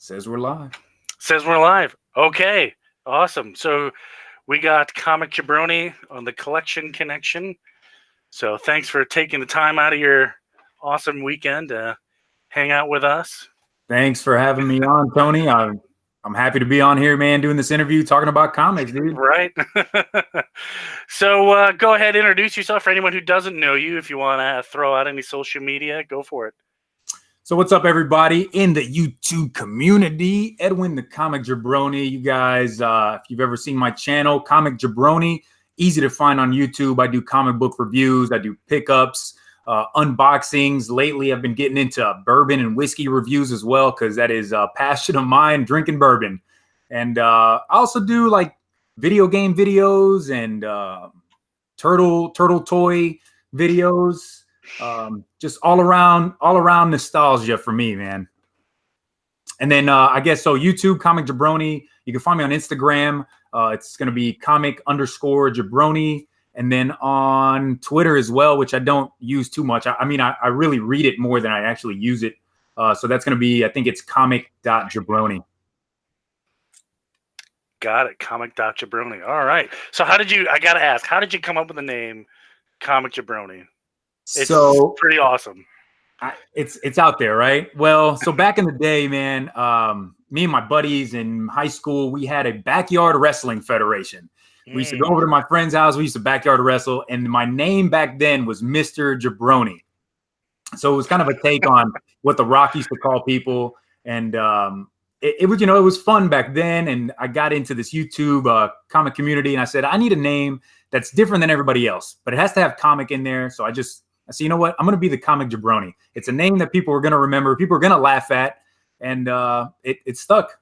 Says we're live. Says we're live. Okay, awesome. So we got Comic Jabroni on the Collection Connection. So thanks for taking the time out of your awesome weekend to hang out with us. Thanks for having me on, Tony. I'm happy to be on here, man, doing this interview, talking about comics, dude. Right. So go ahead, introduce yourself for anyone who doesn't know you. If you want to throw out any social media, go for it. So what's up, everybody in the YouTube community? Edwin, the Comic Jabroni. You guys, if you've ever seen my channel, Comic Jabroni, easy to find on YouTube. I do comic book reviews. I do pickups, unboxings. Lately, I've been getting into bourbon and whiskey reviews as well, because that is a passion of mine, drinking bourbon. And I also do like video game videos and turtle toy videos. Just all around nostalgia for me, man. And then I guess so YouTube, Comic Jabroni. You can find me on Instagram. It's going to be comic_Jabroni. And then on Twitter as well, which I don't use too much. I mean, I really read it more than I actually use it. So that's going to be, I think it's comic.jabroni. Got it. Comic.jabroni. All right. So I got to ask, how did you come up with the name Comic Jabroni? It's so pretty awesome. It's out there, right? Well, so back in the day, man, me and my buddies in high school, we had a backyard wrestling federation. We used to go over to my friend's house. We used to backyard wrestle. And my name back then was Mr. Jabroni. So it was kind of a take on what The Rock used to call people. And it was, it was fun back then. And I got into this YouTube comic community. And I said, I need a name that's different than everybody else, but it has to have comic in there. So I said, you know what? I'm going to be the Comic Jabroni. It's a name that people are going to remember. People are going to laugh at. And it stuck.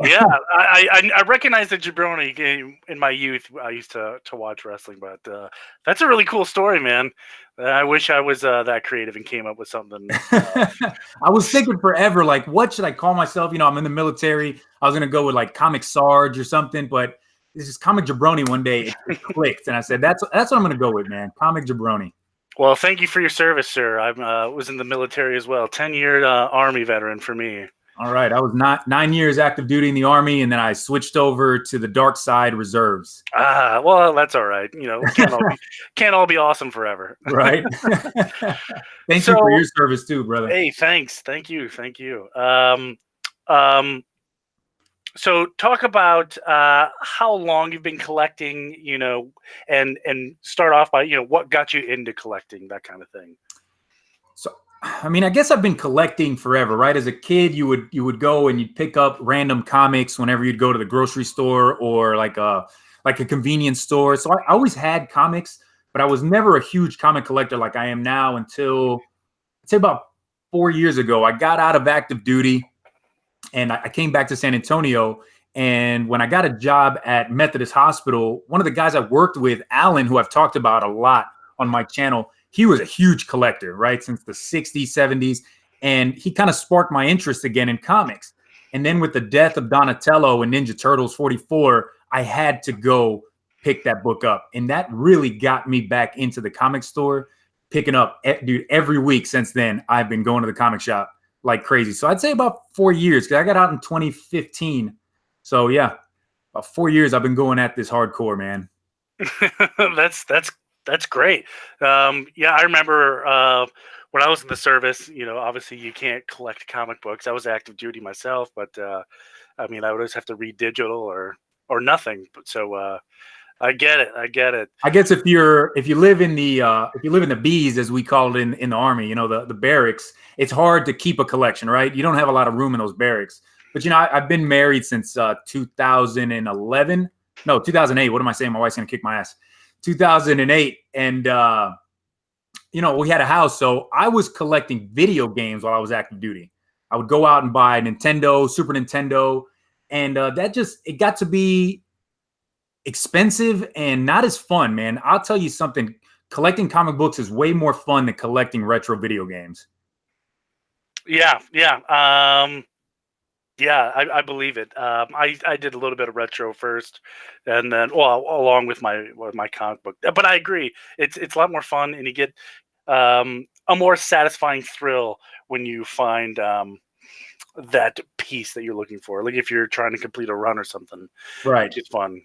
Yeah, I recognize the Jabroni game in my youth. I used to watch wrestling, but that's a really cool story, man. I wish I was that creative and came up with something. I was thinking forever, like, what should I call myself? I'm in the military. I was going to go with like Comic Sarge or something, but this is Comic Jabroni. One day it clicked, and I said, that's what I'm going to go with, man. Comic Jabroni. Well, thank you for your service, sir. I was in the military as well. 10-year Army veteran for me. All right. I was 9 years active duty in the Army, and then I switched over to the dark side reserves. Well, that's all right. Can't all be awesome forever. Right. Thank you for your service too, brother. Hey, thanks. Thank you. So talk about how long you've been collecting, and start off by, what got you into collecting, that kind of thing. So, I mean, I guess I've been collecting forever, right? As a kid, you would go and you'd pick up random comics whenever you'd go to the grocery store or like a convenience store. So I always had comics, but I was never a huge comic collector like I am now until, I'd say about 4 years ago. I got out of active duty and I came back to San Antonio. And when I got a job at Methodist Hospital, one of the guys I worked with, Alan, who I've talked about a lot on my channel, he was a huge collector, right, since the 60s, 70s. And he kind of sparked my interest again in comics. And then with the death of Donatello and Ninja Turtles 44, I had to go pick that book up. And that really got me back into the comic store, picking up, dude, every week since then, I've been going to the comic shop like crazy. So I'd say about 4 years, because I got out in 2015. So yeah, about 4 years I've been going at this hardcore, man. That's great. Yeah, I remember when I was in the service, obviously you can't collect comic books. I was active duty myself, but I mean, I would always have to read digital or nothing. So I get it. I guess if you live in the B's, as we call it in the Army, the barracks, it's hard to keep a collection, right? You don't have a lot of room in those barracks. But I've been married since 2011. No, 2008. What am I saying? My wife's gonna kick my ass. 2008, and we had a house, so I was collecting video games while I was active duty. I would go out and buy Nintendo, Super Nintendo, and it got to be expensive and not as fun, man. I'll tell you something, collecting comic books is way more fun than collecting retro video games. Yeah. Yeah, I believe it. I did a little bit of retro first, and then along with my comic book. But I agree, it's a lot more fun, and you get a more satisfying thrill when you find that piece that you're looking for. Like if you're trying to complete a run or something, Right. which is fun.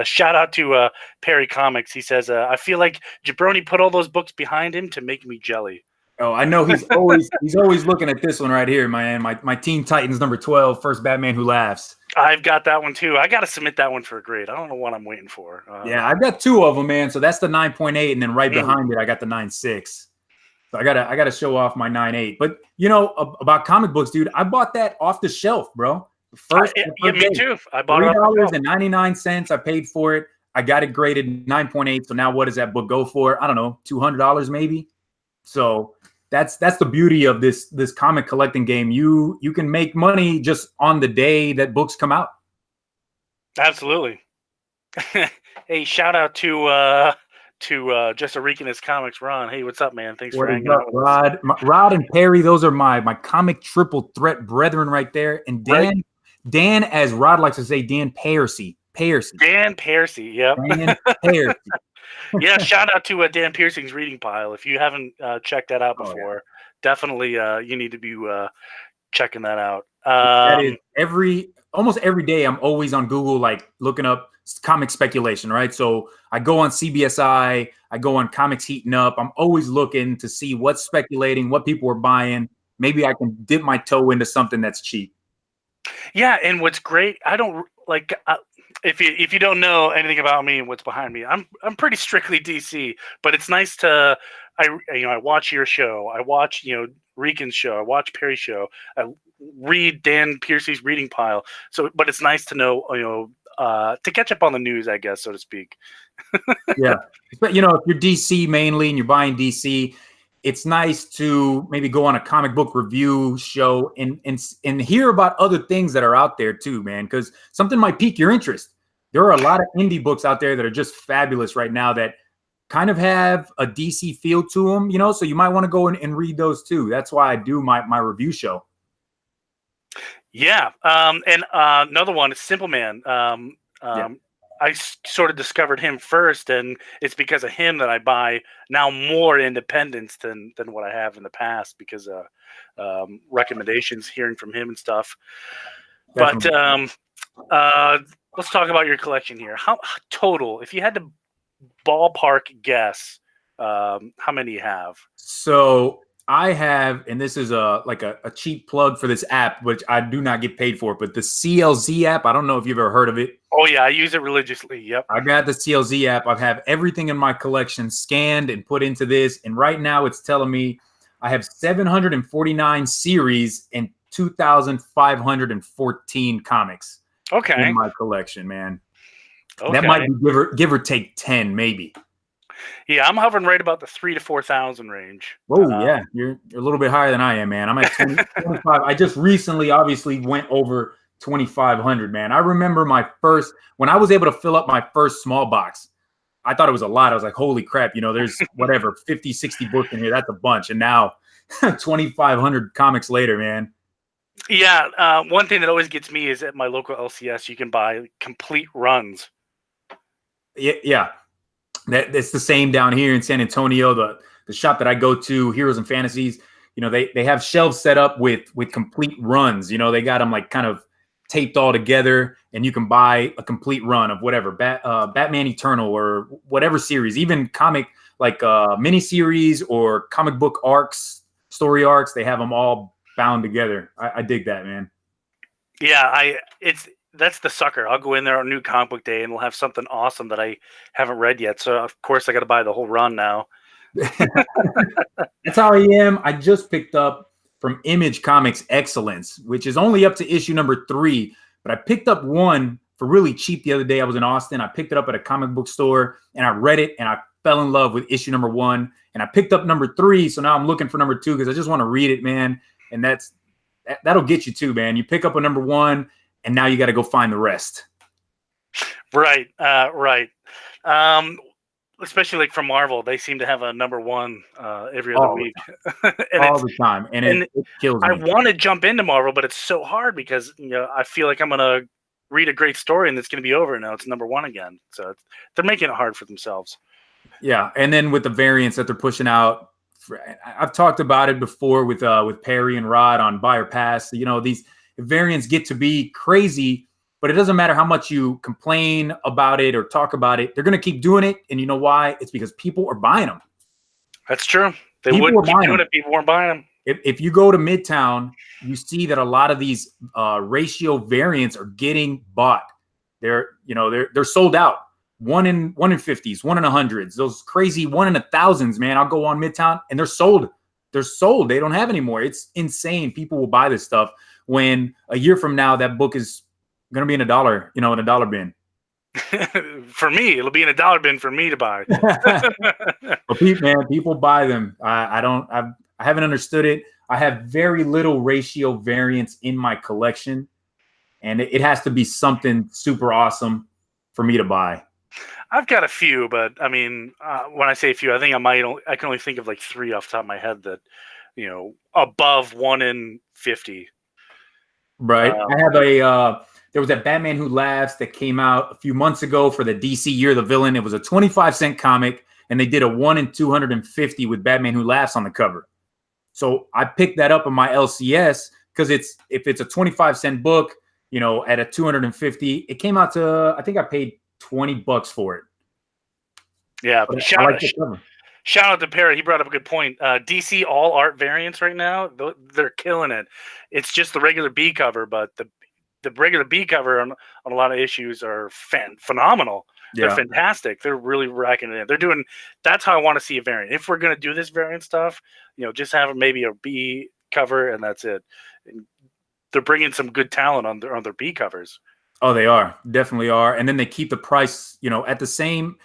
Shout out to Perry Comics. He says, I feel like Jabroni put all those books behind him to make me jelly. Oh, I know he's always looking at this one right here, man. My Teen Titans number 12, First Batman Who Laughs. I've got that one too. I got to submit that one for a grade. I don't know what I'm waiting for. Yeah, I've got 2 of them, man. So that's the 9.8, and then right behind it, I got the 9.6. So I gotta show off my 9.8. But you know about comic books, dude. I bought that off the shelf, bro. Yeah, me too. I bought it $3.99. I paid for it. I got it graded 9.8. So now what does that book go for? I don't know, $200 maybe. So that's the beauty of this comic collecting game. You can make money just on the day that books come out. Absolutely. Hey, shout out to Just a Ricanist Comics, Ron. Hey, what's up, man? Thanks for hanging out with us. Rod and Perry, those are my comic triple threat brethren right there. And Dan, as Rod likes to say, Dan Pearcy. Dan Pearcy, yep. Dan Pearcy. Yeah, shout out to Dan Piercing's reading pile. If you haven't checked that out before, definitely you need to be checking that out. That is almost every day I'm always on Google, like looking up comic speculation, right? So I go on CBSI, I go on Comics Heating Up. I'm always looking to see what's speculating, what people are buying. Maybe I can dip my toe into something that's cheap. Yeah, and what's great, I don't like if you don't know anything about me and what's behind me, I'm pretty strictly DC, but it's nice to I watch your show, I watch Rican's show, I watch Perry's show, I read Dan Piercy's reading pile. So, but it's nice to know to catch up on the news, I guess, so to speak. Yeah, but if you're DC mainly and you're buying DC, it's nice to maybe go on a comic book review show and hear about other things that are out there too, man, because something might pique your interest. There are a lot of indie books out there that are just fabulous right now that kind of have a DC feel to them, so you might want to go and read those too. That's why I do my review show. Yeah. And another one is Simple Man. I sort of discovered him first, and it's because of him that I buy now more independents than what I have in the past because of recommendations, hearing from him and stuff. Definitely. But let's talk about your collection here. How total, if you had to ballpark guess, how many you have? So I have, and this is a cheap plug for this app, which I do not get paid for, but the CLZ app. I don't know if you've ever heard of it. Oh yeah, I use it religiously. Yep. I got the CLZ app. I have everything in my collection scanned and put into this, and right now it's telling me I have 749 series and 2,514 comics. Okay. In my collection, man. Okay. That might be give or take 10, maybe. Yeah, I'm hovering right about the 3,000 to 4,000 range. Oh yeah, you're a little bit higher than I am, man. I'm at 25. I just recently, obviously, went over 2,500, man. I remember when I was able to fill up my first small box. I thought it was a lot. I was like, holy crap, there's whatever 50, 60 books in here. That's a bunch. And now 2,500 comics later, man. Yeah, one thing that always gets me is at my local LCS, you can buy complete runs. Yeah. That's the same down here in San Antonio. The shop that I go to, Heroes and Fantasies, they have shelves set up with complete runs. They got them like kind of taped all together, and you can buy a complete run of whatever Batman Eternal or whatever series, even comic like mini series or comic book arcs, story arcs. They have them all bound together. I dig that, man. Yeah, that's the sucker. I'll go in there on New Comic Book Day and we'll have something awesome that I haven't read yet. So of course I got to buy the whole run now. That's how I am. I just picked up from Image Comics Excellence, which is only up to issue number 3, but I picked up one for really cheap the other day. I was in Austin. I picked it up at a comic book store and I read it and I fell in love with issue number 1, and I picked up number 3. So now I'm looking for number 2 because I just want to read it, man. And that'll get you too, man. You pick up a number 1 and now you got to go find the rest. Right. Right. Especially like from Marvel, they seem to have a number 1 every other week. All the time. And it kills me. I want to jump into Marvel, but it's so hard because I feel like I'm going to read a great story and it's going to be over. And now it's number 1 again. So they're making it hard for themselves. Yeah. And then with the variants that they're pushing out, I've talked about it before with Perry and Rod on Buy or Pass. You know, these variants get to be crazy, but it doesn't matter how much you complain about it or talk about it. They're going to keep doing it. And you know why? It's because people are buying them. That's true. They People wouldn't are keep buying doing them. it. People weren't buying them. If you go to Midtown, you see that a lot of these ratio variants are getting bought. They're sold out. One in 50s, one in 100s, those crazy 1 in 1,000s, man. I'll go on Midtown and they're sold. They're sold. They don't have any more. It's insane. People will buy this stuff when a year from now that book is going to be in a dollar, in a dollar bin. For me, it'll be in a dollar bin for me to buy. But people buy them. I haven't understood it. I have very little ratio variants in my collection, and it has to be something super awesome for me to buy. I've got a few, but I mean, when I say a few, I think I can only think of like 3 off the top of my head that, above 1 in 50. Right. I have there was that Batman Who Laughs that came out a few months ago for the DC Year of the Villain. It was a 25-cent comic, and they did a 1 in 250 with Batman Who Laughs on the cover. So I picked that up on my LCS because if it's a 25-cent book, at a 250, it came out to, I think I paid $20 for it. Yeah. Shout out to Perry. He brought up a good point. DC all art variants right now, they're killing it. It's just the regular B cover, but the regular B cover on a lot of issues are phenomenal. Yeah. They're fantastic. They're really racking it in. That's how I want to see a variant. If we're going to do this variant stuff, just have maybe a B cover and that's it. And they're bringing some good talent on their B covers. Oh, they are, definitely are. And then they keep the price, at the same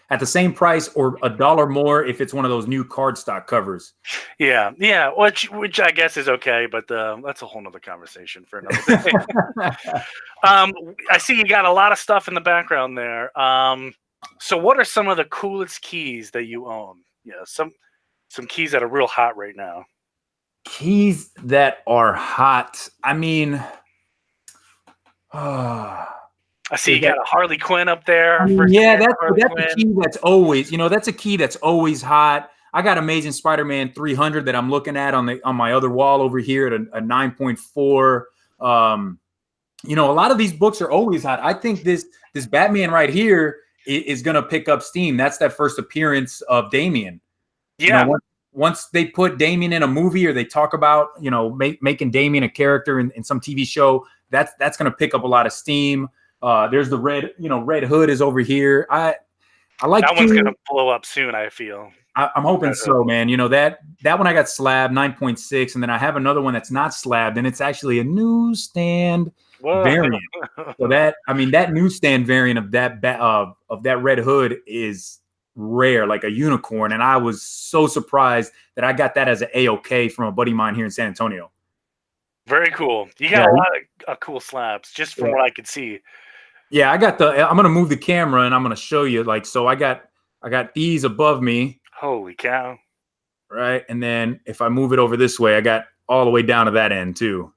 price or a dollar more if it's one of those new cardstock covers. Yeah, which I guess is okay, but that's a whole nother conversation for another day. I see you got a lot of stuff in the background there. So what are some of the coolest keys that you own? Yeah, some keys that are real hot right now. Keys that are hot. I mean, I see you got a Harley Quinn up there. Yeah, that's a key that's always, that's a key that's always hot. I got Amazing Spider-Man 300 that I'm looking at on my other wall over here at a 9.4. A lot of these books are always hot. I think this Batman right here is going to pick up steam. That's that first appearance of Damian. Yeah. Once they put Damian in a movie or they talk about, making Damian a character in some TV show, that's going to pick up a lot of steam. There's the Red Hood is over here. I like that one's gonna blow up soon. I feel. I'm hoping so, man. that one I got slabbed 9.6, and then I have another one that's not slabbed, and it's actually a newsstand variant. So that newsstand variant of that Red Hood is rare, like a unicorn, and I was so surprised that I got that as an AOK from a buddy of mine here in San Antonio. Very cool. You got a lot of cool slabs, just from what I could see. Yeah, I'm gonna move the camera and I'm gonna show you. So I got these above me. Holy cow! Right, and then if I move it over this way, I got all the way down to that end too.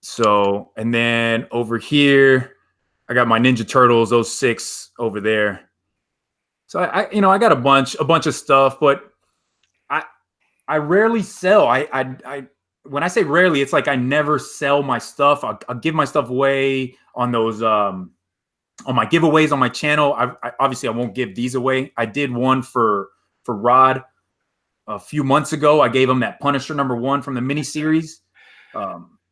So, and then over here, I got my Ninja Turtles, those 6 over there. So I got a bunch of stuff, but I rarely sell. I when I say rarely, it's like I never sell my stuff. I'll give my stuff away on those on my giveaways on my channel. I obviously I won't give these away. I did one for Rod a few months ago. I gave him that Punisher #1 from the miniseries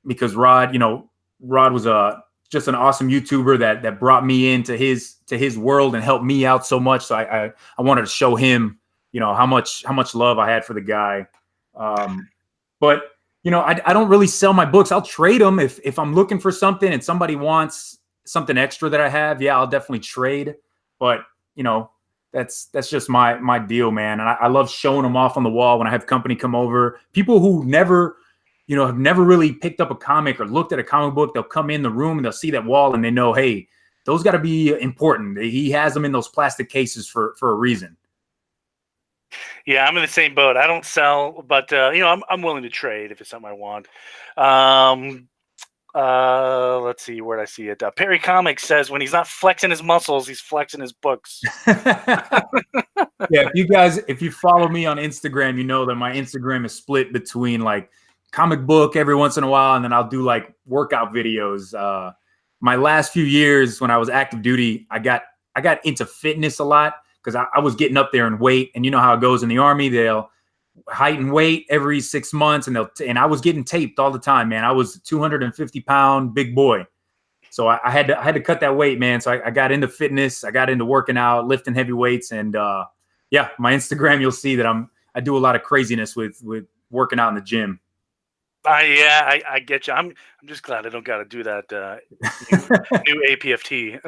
because Rod was just an awesome YouTuber that brought me into his world and helped me out so much. So I wanted to show him how much love I had for the guy. But I don't really sell my books. I'll trade them if I'm looking for something and somebody wants something extra that I have. Yeah, I'll definitely trade. But that's just my deal, man. And I love showing them off on the wall when I have company come over. People who never, have never really picked up a comic or looked at a comic book. They'll come in the room and they'll see that wall and they know, hey, those got to be important. He has them in those plastic cases for a reason. Yeah, I'm in the same boat. I don't sell, but I'm willing to trade if it's something I want. Let's see, where'd I see it? Perry Comics says when he's not flexing his muscles, he's flexing his books. Yeah, if you follow me on Instagram, you know that my Instagram is split between like comic book every once in a while, and then I'll do like workout videos. My last few years when I was active duty, I got into fitness a lot because I was getting up there in weight, and you know how it goes in the Army. They'll height and weight every 6 months, and I was getting taped all the time, man. I was a 250-pound big boy. So I had to cut that weight, man. So I got into fitness. I got into working out, lifting heavy weights, and yeah, my Instagram, you'll see that I do a lot of craziness with working out in the gym. Yeah, I get you. I'm just glad I don't got to do that new APFT.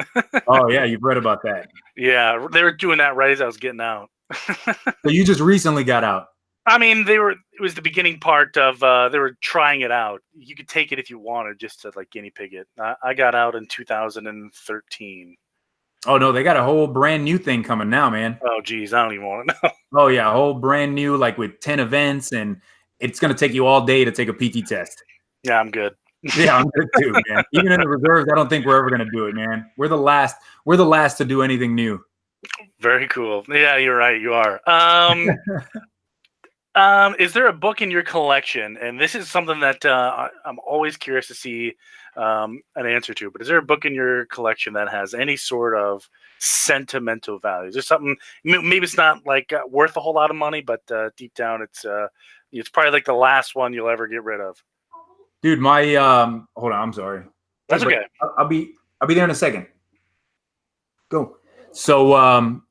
Oh yeah, you've read about that. Yeah, they were doing that right as I was getting out. So you just recently got out. I mean, it was the beginning part of they were trying it out. You could take it if you wanted, just to like guinea pig it. I got out in 2013. Oh no, they got a whole brand new thing coming now, man. Oh geez, I don't even want to know. Oh yeah, a whole brand new, like with 10 events, and it's gonna take you all day to take a PT test. Yeah, I'm good. Yeah, I'm good too, man. Even in the reserves, I don't think we're ever gonna do it, man. We're the last to do anything new. Very cool. Yeah, you're right. You are. Is there a book in your collection? And this is something that I'm always curious to see an answer to. But is there a book in your collection that has any sort of sentimental value? Is there something? Maybe it's not like worth a whole lot of money, but deep down, it's probably like the last one you'll ever get rid of. Dude, my hold on, I'm sorry. That's okay. I'll be there in a second. Go. So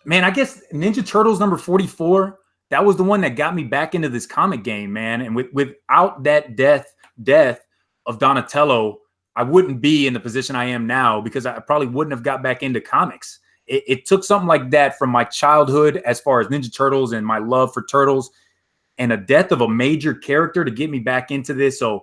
man, I guess Ninja Turtles number 44. That was the one that got me back into this comic game, man. And without that death of Donatello, I wouldn't be in the position I am now, because I probably wouldn't have got back into comics. It took something like that from my childhood, as far as Ninja Turtles and my love for turtles, and a death of a major character to get me back into this. So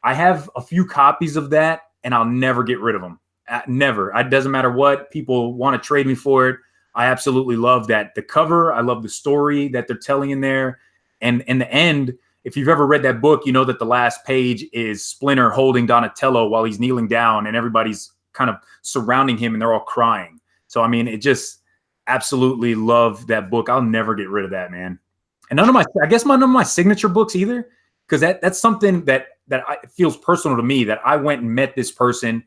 I have a few copies of that, and I'll never get rid of them. Never. It doesn't matter what people want to trade me for it. I absolutely love that. The cover, I love the story that they're telling in there. And in the end, if you've ever read that book, you know that the last page is Splinter holding Donatello while he's kneeling down, and everybody's kind of surrounding him and they're all crying. So, I mean, it just absolutely love that book. I'll never get rid of that, man. And none of my signature books either, because that's something that it feels personal to me, that I went and met this person.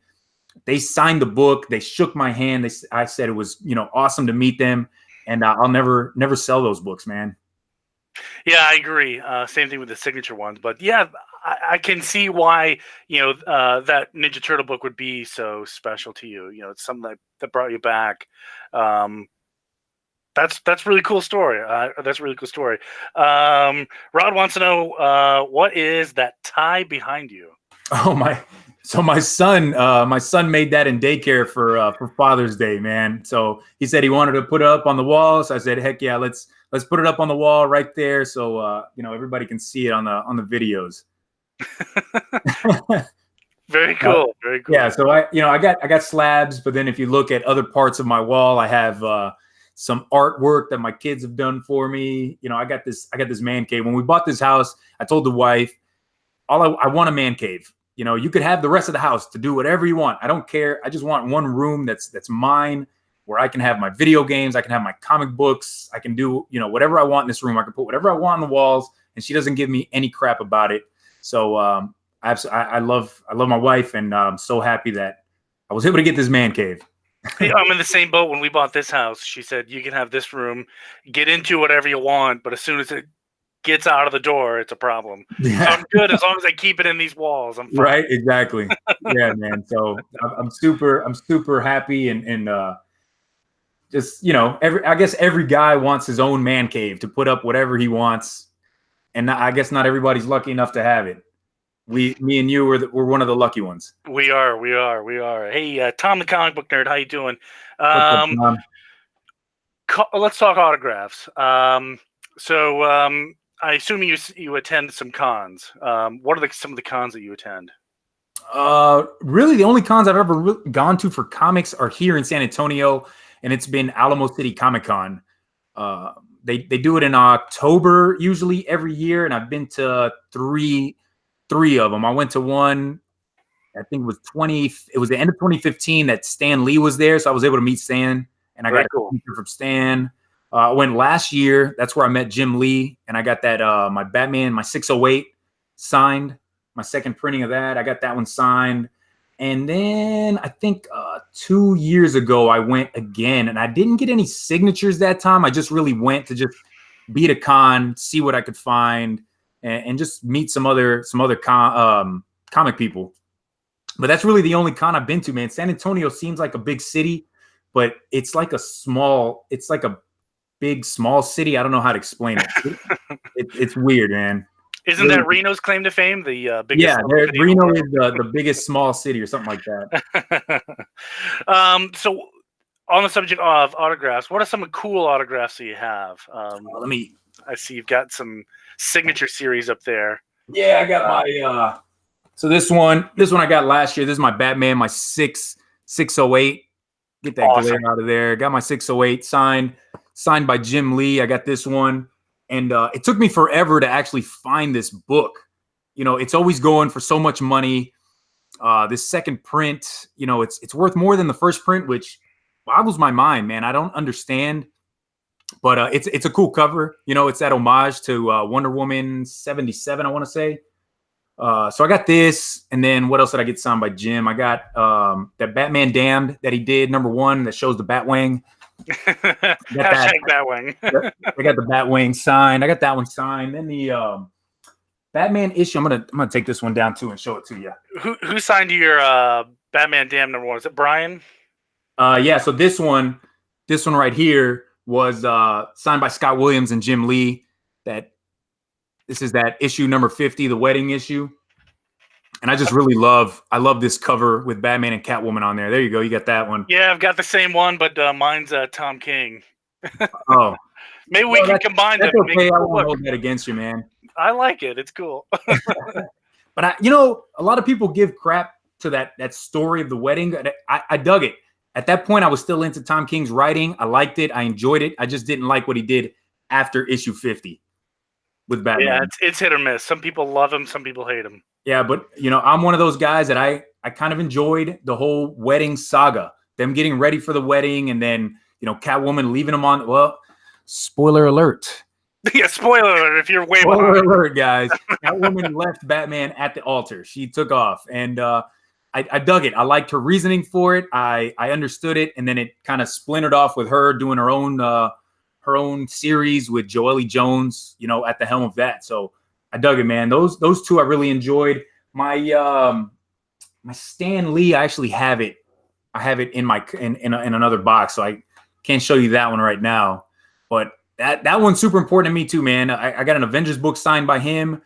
They signed the book. They shook my hand. I said it was, awesome to meet them, and I'll never sell those books, man. Yeah, I agree. Same thing with the signature ones, but yeah, I can see why that Ninja Turtle book would be so special to you. It's something that brought you back. That's really cool story. That's a really cool story. Rod wants to know what is that tie behind you? Oh my. So my son made that in daycare for Father's Day, man. So he said he wanted to put it up on the wall. So I said, heck yeah, let's put it up on the wall right there, so everybody can see it on the videos. Very cool. Very cool. Yeah. So I got slabs, but then if you look at other parts of my wall, I have some artwork that my kids have done for me. I got this man cave. When we bought this house, I told the wife, I want a man cave. You could have the rest of the house to do whatever you want. I don't care. I just want one room that's mine, where I can have my video games. I can have my comic books. I can do, whatever I want in this room. I can put whatever I want on the walls, and she doesn't give me any crap about it. So I love my wife, and I'm so happy that I was able to get this man cave. Yeah, I'm in the same boat. When we bought this house, she said, you can have this room, get into whatever you want, but as soon as it gets out of the door, it's a problem. Yeah. So I'm good as long as I keep it in these walls. I'm fine. Right, exactly. Yeah, man. So I'm super happy, and just I guess every guy wants his own man cave to put up whatever he wants, and I guess not everybody's lucky enough to have it. Me and you we're one of the lucky ones. We are. Hey, Tom the comic book nerd, how you doing? Let's talk autographs. So I assume you attend some cons. What are some of the cons that you attend? Really, the only cons I've ever gone to for comics are here in San Antonio, and it's been Alamo City Comic Con. They do it in October usually every year, and I've been to three of them. I went to one I think it was it was the end of 2015 that Stan Lee was there. So I was able to meet Stan, and I Very got a cool. picture from Stan. I went last year. That's where I met Jim Lee, and I got that my Batman, my 608 signed, my second printing of that. I got that one signed. And then I think 2 years ago I went again, and I didn't get any signatures that time. I just really went to just be at a con, see what I could find, and just meet some other comic people. But that's really the only con I've been to, man. San Antonio seems like a big city, but it's like a big small city. I don't know how to explain it. It's weird, man. Isn't that Reno's claim to fame? The biggest. Yeah, Reno is the biggest small city or something like that. So on the subject of autographs, what are some cool autographs that you have? I see you've got some signature series up there. Yeah, I got my so this one I got last year. This is my Batman, my 608. Get that glare out of there. Got my 608 signed by Jim Lee. I got this one. And it took me forever to actually find this book. You know, it's always going for so much money. This second print, you know, it's worth more than the first print, which boggles my mind, man. I don't understand. But it's a cool cover. You know, it's that homage to Wonder Woman 77, I want to say. So I got this. And then what else did I get signed by Jim? I got that Batman Damned that he did, #1, that shows the Batwing. Hashtag Batwing. I got the Batwing signed. I got that one signed. Then the Batman issue. I'm gonna take this one down too and show it to you. Who signed your Batman Damned #1? Is it Brian? Yeah. So this one right here was signed by Scott Williams and Jim Lee. This is that issue number 50, the wedding issue. And I just really love this cover with Batman and Catwoman on there. There you go. You got that one. Yeah, I've got the same one, but mine's Tom King. Oh. Maybe we can combine them. That's okay. I won't hold that against you, man. I like it. It's cool. But a lot of people give crap to that story of the wedding. I dug it. At that point, I was still into Tom King's writing. I liked it. I enjoyed it. I just didn't like what he did after issue 50 with Batman. Yeah, it's hit or miss. Some people love him. Some people hate him. Yeah, but I'm one of those guys that I kind of enjoyed the whole wedding saga, them getting ready for the wedding, and then Catwoman leaving them on. Well, spoiler alert. Yeah, spoiler alert if you're way spoiler alert, guys. Catwoman left Batman at the altar. She took off, and I dug it. I liked her reasoning for it. I understood it, and then it kind of splintered off with her doing her own series with Joelle Jones, at the helm of that. So I dug it, man. Those two I really enjoyed. My Stan Lee, I actually have it. I have it in another box, so I can't show you that one right now. But that one's super important to me too, man. I got an Avengers book signed by him,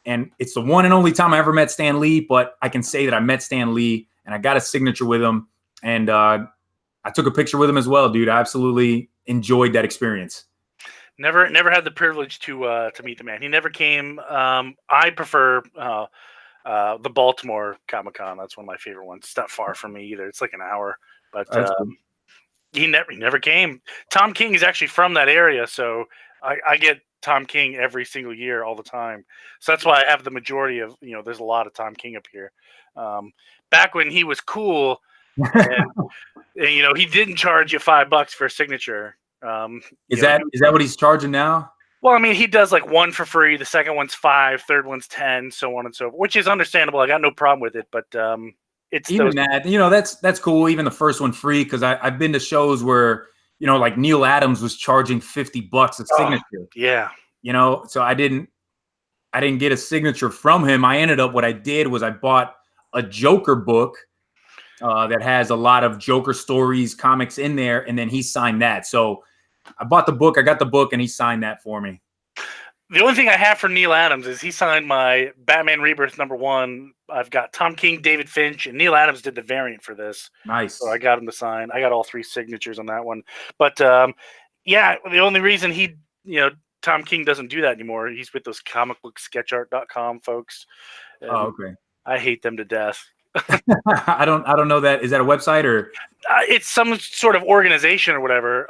and it's the one and only time I ever met Stan Lee. But I can say that I met Stan Lee, and I got a signature with him, and I took a picture with him as well, dude. I absolutely enjoyed that experience. Never had the privilege to meet the man. He never came. I prefer the Baltimore Comic-Con. That's one of my favorite ones. It's not far from me either. It's like an hour, but he never came. Tom King is actually from that area, so I get Tom King every single year, all the time. So that's why I have the majority of there's a lot of Tom King up here. Back when he was cool, and he didn't charge you $5 for a signature. Is that what he's charging now? Well, I mean, he does like one for free, the second one's $5, third one's $10, so on and so forth, which is understandable. I got no problem with it, but it's even that. That's cool. Even the first one free, because I've been to shows where like Neil Adams was charging $50 a signature. Yeah, so I didn't get a signature from him. What I did was I bought a Joker book that has a lot of Joker stories, comics in there, and then he signed that. So I bought the book, I got the book, and he signed that for me. The only thing I have for Neil Adams is he signed my Batman Rebirth #1. I've got Tom King, David Finch, and Neil Adams did the variant for this. Nice. So I got him to sign. I got all 3 signatures on that one. But yeah, the only reason Tom King doesn't do that anymore, he's with those comicbooksketchart.com folks. Okay. I hate them to death. I don't know that. Is that a website or? It's some sort of organization or whatever.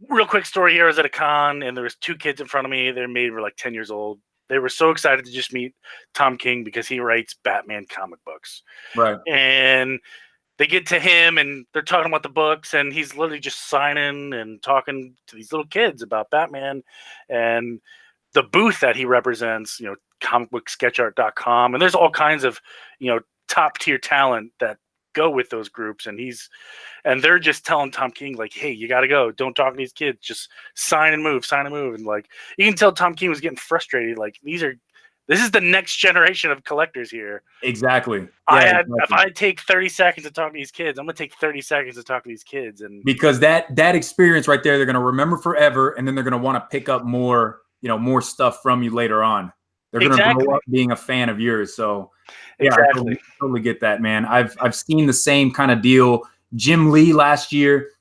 Real quick story here. I was at a con and there was 2 kids in front of me. They're maybe like 10 years old, They were so excited to just meet Tom King because he writes Batman comic books. Right. And they get to him and they're talking about the books, and he's literally just signing and talking to these little kids about Batman and the booth that he represents, comicbooksketchart.com. And there's all kinds of, top tier talent that go with those groups. And they're just telling Tom King, like, hey, you got to go. Don't talk to these kids. Just sign and move. And like, you can tell Tom King was getting frustrated. Like, this is the next generation of collectors here. Exactly. Yeah, If I take 30 seconds to talk to these kids, I'm going to take 30 seconds to talk to these kids. And because that experience right there, they're going to remember forever. And then they're going to want to pick up more, more stuff from you later on. They're going to grow up being a fan of yours. So yeah, exactly. I totally get that, man. I've seen the same kind of deal. Jim Lee last year,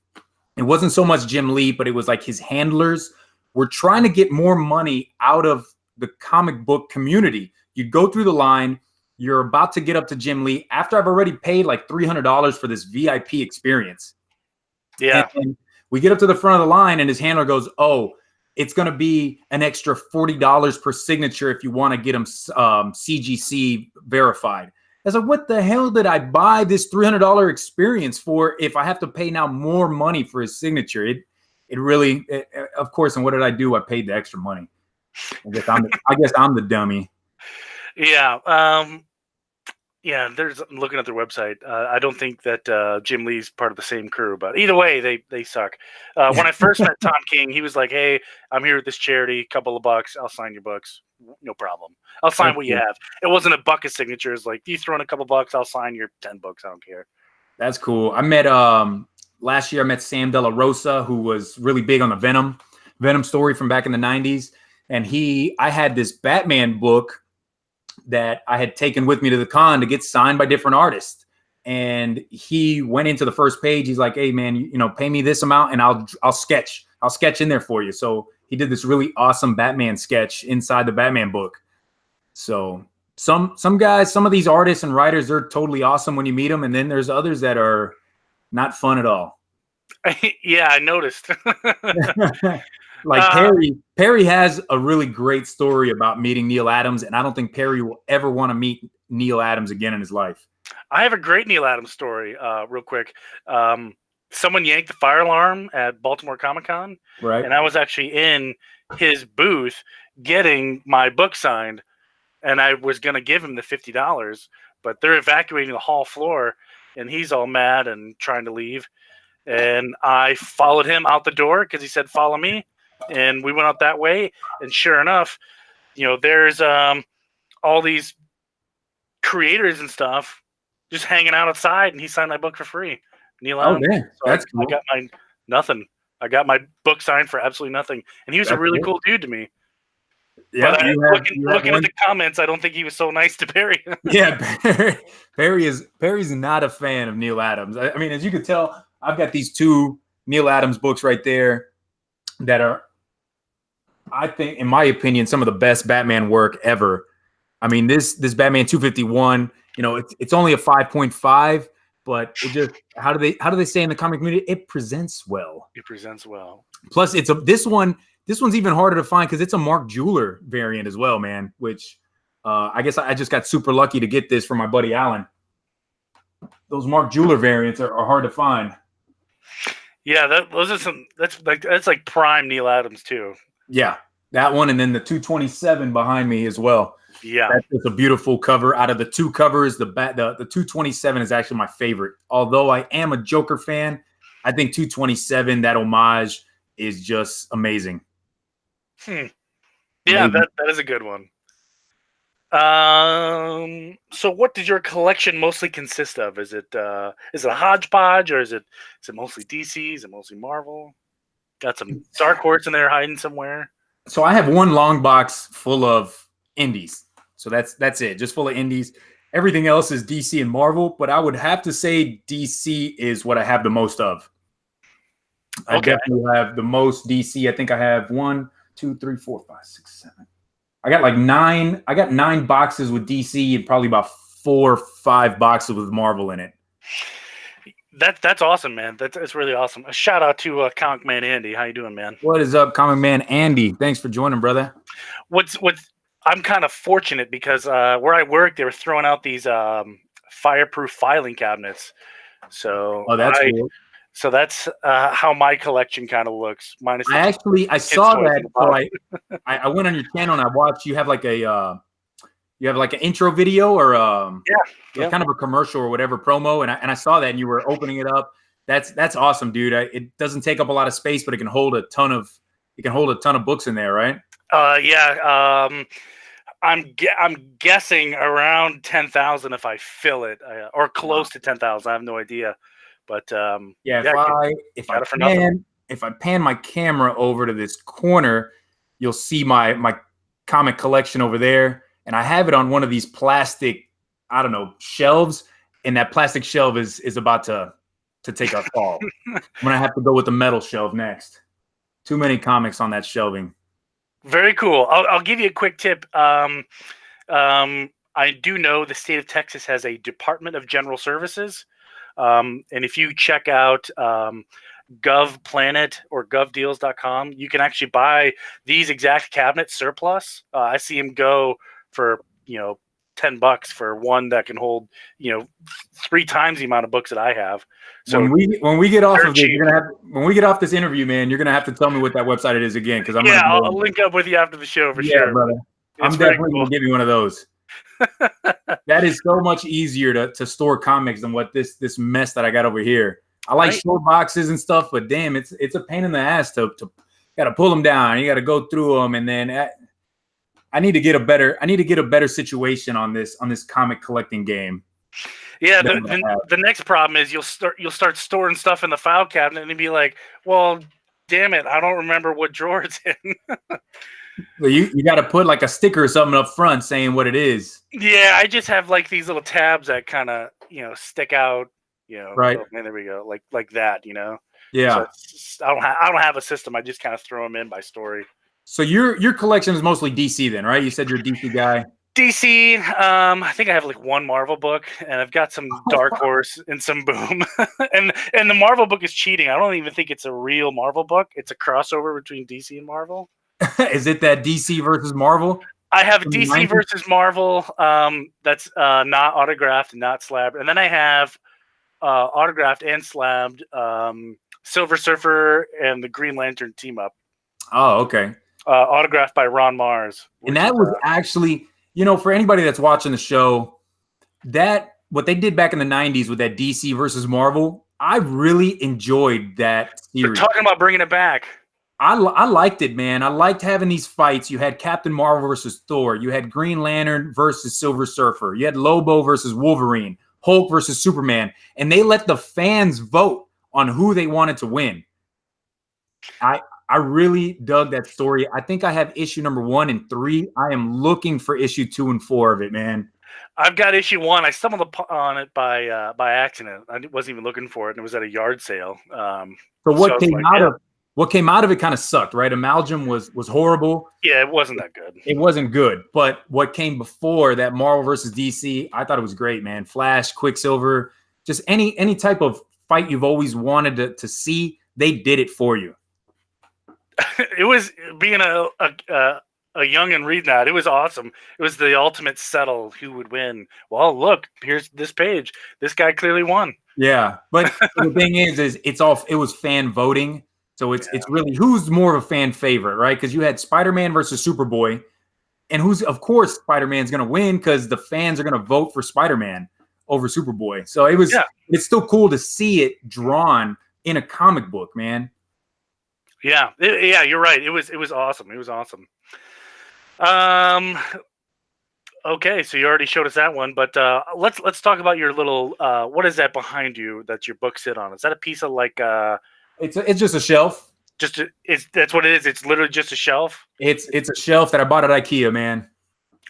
it wasn't so much Jim Lee, but it was like his handlers were trying to get more money out of the comic book community. You go through the line, you're about to get up to Jim Lee after I've already paid like $300 for this VIP experience. Yeah. And we get up to the front of the line and his handler goes, oh, it's going to be an extra $40 per signature if you want to get them CGC verified. I was like, what the hell did I buy this $300 experience for if I have to pay now more money for his signature? It really, of course. And what did I do? I paid the extra money. I guess I'm the dummy. Yeah. Yeah. I'm looking at their website. I don't think that Jim Lee's part of the same crew, but either way, they suck. When I first met Tom King, he was like, hey, I'm here with this charity, couple of bucks. I'll sign your books. No problem. I'll sign what you have. It wasn't a bucket signatures. Like, you throw in a couple bucks, I'll sign your 10 books. I don't care. That's cool. I met last year. I met Sam De La Rosa, who was really big on the Venom story from back in the 90s. And I had this Batman book that I had taken with me to the con to get signed by different artists. And he went into the first page. He's like, hey man, pay me this amount and I'll sketch in there for you. So he did this really awesome Batman sketch inside the Batman book. So some guys, some of these artists and writers, they're totally awesome when you meet them. And then there's others that are not fun at all. Yeah, I noticed. Like Perry has a really great story about meeting Neil Adams, and I don't think Perry will ever want to meet Neil Adams again in his life. I have a great Neil Adams story, real quick. Someone yanked the fire alarm at Baltimore Comic-Con, right? And I was actually in his booth getting my book signed, and I was going to give him the $50, but they're evacuating the hall floor, and he's all mad and trying to leave. And I followed him out the door because he said, follow me. And we went out that way. And sure enough, there's all these creators and stuff just hanging out outside, and he signed my book for free. Neil Adams. Man, so that's cool. I got nothing. I got my book signed for absolutely nothing. And he was a really cool dude to me. Yeah, but looking at the comments, I don't think he was so nice to Perry. Yeah, Perry's not a fan of Neil Adams. I mean, as you could tell, I've got these two Neil Adams books right there that are, I think, in my opinion, some of the best Batman work ever. I mean, this Batman 251, it's only a 5.5, but it just how do they say in the comic community? It presents well. It presents well. Plus, this one's even harder to find because it's a Mark Jeweler variant as well, man. Which I guess I just got super lucky to get this from my buddy Alan. Those Mark Jeweler variants are hard to find. Yeah, that's like prime Neil Adams too. Yeah, that one, and then the 227 behind me as well. Yeah, that's just a beautiful cover. Out of the two covers, the 227 is actually my favorite. Although I am a Joker fan, I think 227, that homage, is just amazing. Yeah, that is a good one. So what does your collection mostly consist of? Is it a hodgepodge, or is it mostly DC? Is it mostly Marvel? Got some Dark Horse in there hiding somewhere? So I have one long box full of indies. So that's it, just full of indies. Everything else is DC and Marvel, but I would have to say DC is what I have the most of. I definitely have the most DC. I think I have 1, 2, 3, 4, 5, 6, 7. I got like 9. I got 9 boxes with DC and probably about 4 or 5 boxes with Marvel in it. That's awesome, man. That's really awesome. A shout out to Comic Man Andy. How you doing, man? What is up, Comic Man Andy? Thanks for joining, brother. I'm kind of fortunate because where I work, they were throwing out these fireproof filing cabinets. So Oh, that's cool. that's how my collection kind of looks, minus the I kids' saw toys that. in the So bottom. I went on your channel and I watched. You have like a you have like an intro video or Yeah, like yeah. kind of a commercial or whatever promo, and I saw that and you were opening it up. That's awesome, dude. It doesn't take up a lot of space, but it can hold a ton of books in there, right? Yeah. I'm guessing around 10,000 if I fill it, or close to 10,000. I have no idea, but Yeah, yeah, if got it for nothing. I pan my camera over to this corner, you'll see my comic collection over there, and I have it on one of these plastic, I don't know, shelves, and that plastic shelf is about to take a fall. I'm gonna have to go with the metal shelf next. Too many comics on that shelving. Very cool. I'll give you a quick tip. I do know the state of Texas has a Department of General Services, and if you check out GovPlanet or GovDeals.com, you can actually buy these exact cabinets surplus. I see them go for $10 for one that can hold 3 times the amount of books that I have. So When we get off of this, cheap. when we get off this interview, man, you're gonna have to tell me what that website it is again, because I'm Yeah, gonna go. I'll link up with you after the show for Yeah, sure. brother. It's I'm very definitely cool. gonna give you one of those. That is so much easier to store comics than what this mess that I got over here. I like short boxes and stuff, but damn, it's a pain in the ass to got to pull them down. You got to go through them, and then I need to get a better situation on this comic collecting game. Yeah, the next problem is you'll start storing stuff in the file cabinet and you'll be like, well, damn it, I don't remember what drawer it's in. You got to put like a sticker or something up front saying what it is. Yeah, I just have like these little tabs that kind of stick out. Right. Oh, man, there we go, like that. Yeah. So I don't have a system. I just kind of throw them in by story. So your collection is mostly DC then, right? You said you're a DC guy. DC. I think I have like one Marvel book, and I've got some Dark Horse and some Boom. and the Marvel book is cheating. I don't even think it's a real Marvel book. It's a crossover between DC and Marvel. Is it that DC versus Marvel? I have DC versus Marvel. That's not autographed and not slabbed, and then I have autographed and slabbed Silver Surfer and the Green Lantern team up. Oh, okay. Autographed by Ron Mars. And that was actually, for anybody that's watching the show, that what they did back in the 90s with that DC versus Marvel, I really enjoyed that series. They're talking about bringing it back. I liked it, man. I liked having these fights. You had Captain Marvel versus Thor. You had Green Lantern versus Silver Surfer. You had Lobo versus Wolverine. Hulk versus Superman. And they let the fans vote on who they wanted to win. I really dug that story. I think I have issue number 1 and 3. I am looking for issue 2 and 4 of it, man. I've got issue 1. I stumbled on it by accident. I wasn't even looking for it, and it was at a yard sale. What came out of it kind of sucked, right? Amalgam was horrible. Yeah, it wasn't that good. It wasn't good. But what came before that, Marvel versus DC, I thought it was great, man. Flash, Quicksilver, just any type of fight you've always wanted to see, they did it for you. It was being a young and reading that. It was awesome. It was the ultimate settle who would win. Well, look, here's this page. This guy clearly won. Yeah, but the thing is it was fan voting. So it's really who's more of a fan favorite, right? Because you had Spider-Man versus Superboy, and of course Spider-Man's going to win because the fans are going to vote for Spider-Man over Superboy. So it's still cool to see it drawn in a comic book, man. Yeah, you're right. It was awesome. It was awesome. Okay, so you already showed us that one, but let's talk about your little. What is that behind you that your book sit on? Is that a piece of like? It's just a shelf. That's what it is. It's literally just a shelf. It's a shelf that I bought at IKEA, man.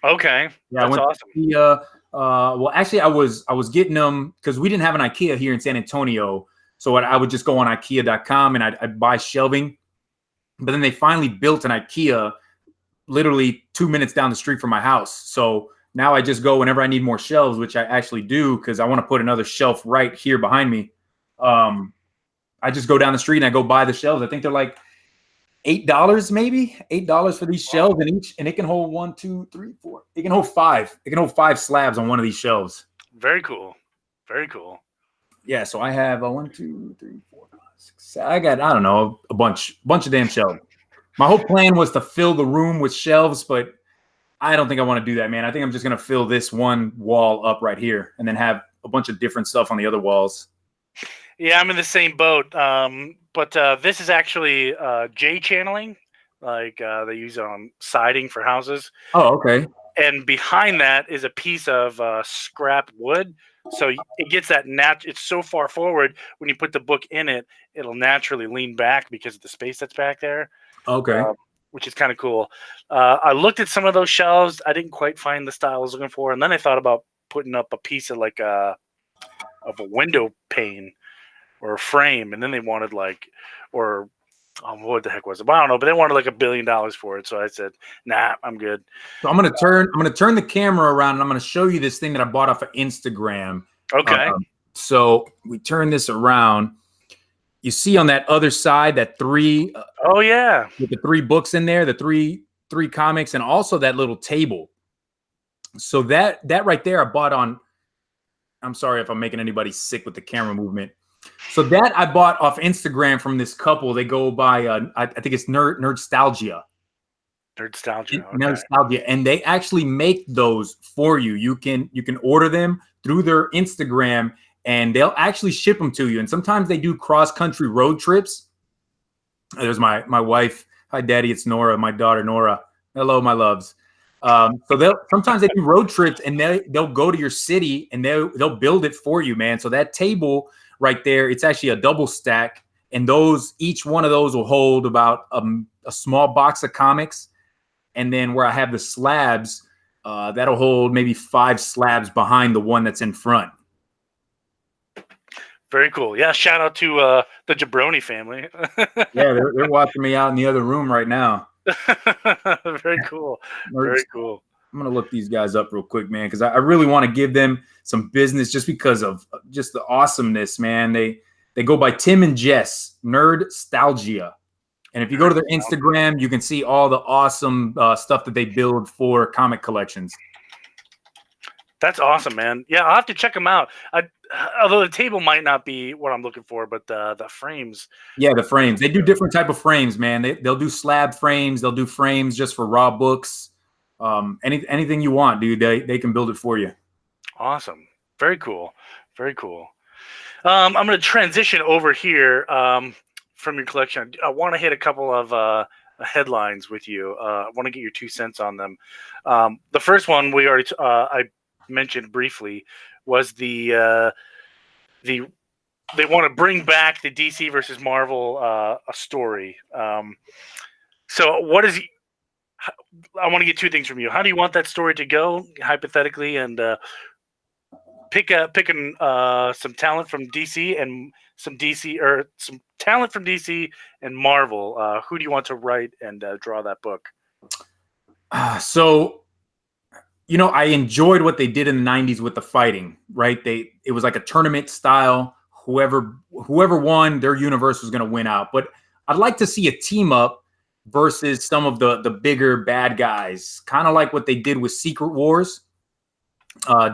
Okay, yeah, that's awesome. IKEA, well, actually, I was getting them because we didn't have an IKEA here in San Antonio, so I would just go on IKEA.com and I'd buy shelving. But then they finally built an IKEA literally 2 minutes down the street from my house. So now I just go whenever I need more shelves, which I actually do because I want to put another shelf right here behind me. I just go down the street and I go buy the shelves. I think they're like $8 maybe, $8 for these shelves, and it can hold 1, 2, 3, 4. It can hold 5. It can hold 5 slabs on one of these shelves. Very cool. Very cool. Yeah, so I have a 1, 2, 3, 4, 5, 6, 7. I got, I don't know, a bunch of damn shelves. My whole plan was to fill the room with shelves, but I don't think I want to do that, man. I think I'm just gonna fill this one wall up right here, and then have a bunch of different stuff on the other walls. Yeah, I'm in the same boat. But this is actually J channeling, like they use it on siding for houses. Oh, okay. And behind that is a piece of scrap wood. So it gets that it's so far forward when you put the book in it, it'll naturally lean back because of the space that's back there. Okay. Which is kind of cool. I looked at some of those shelves. I didn't quite find the style I was looking for, and then I thought about putting up a piece of like a window pane or a frame, and then they wanted what the heck was it? Well, I don't know, but they wanted like $1 billion for it. So I said, nah, I'm good. So I'm gonna turn the camera around, and I'm gonna show you this thing that I bought off of Instagram. Okay. So we turn this around. You see on that other side that 3. Oh yeah. With the 3 books in there, the three comics, and also that little table. So that right there I bought on. I'm sorry if I'm making anybody sick with the camera movement. So that I bought off Instagram from this couple. They go by I think it's Nerdstalgia. Nerdstalgia. Okay. Nerdstalgia, and they actually make those for you. You can order them through their Instagram, and they'll actually ship them to you. And sometimes they do cross-country road trips. There's my wife. Hi, Daddy. It's Nora. My daughter, Nora. Hello, my loves. So sometimes they do road trips, and they'll go to your city, and they'll build it for you, man. So that table right there, it's actually a double stack, and each one of those will hold about a small box of comics. And then where I have the slabs, that'll hold maybe 5 slabs behind the one that's in front. Very cool. Yeah, shout out to the Jabroni family. Yeah, they're watching me out in the other room right now. Very cool. Very cool. I'm going to look these guys up real quick, man, because I really want to give them some business just because of just the awesomeness, man. They go by Tim and Jess, Nerdstalgia. And if you go to their Instagram, you can see all the awesome stuff that they build for comic collections. That's awesome, man. Yeah, I'll have to check them out. Although the table might not be what I'm looking for, but the frames. Yeah, the frames. They do different type of frames, man. They'll do slab frames. They'll do frames just for raw books. Anything you want, dude. They can build it for you. Awesome. Very cool. Very cool. I'm going to transition over here from your collection. I want to hit a couple of headlines with you. I want to get your 2 cents on them. The first one we already I mentioned briefly was they want to bring back the DC versus Marvel a story. So what is I want to get 2 things from you. How do you want that story to go, hypothetically, and picking some talent from DC and some talent from DC and Marvel. Who do you want to write and draw that book? So, I enjoyed what they did in the 90s with the fighting, right? It was like a tournament style. Whoever won, their universe was going to win out. But I'd like to see a team up versus some of the bigger bad guys, kind of like what they did with Secret Wars.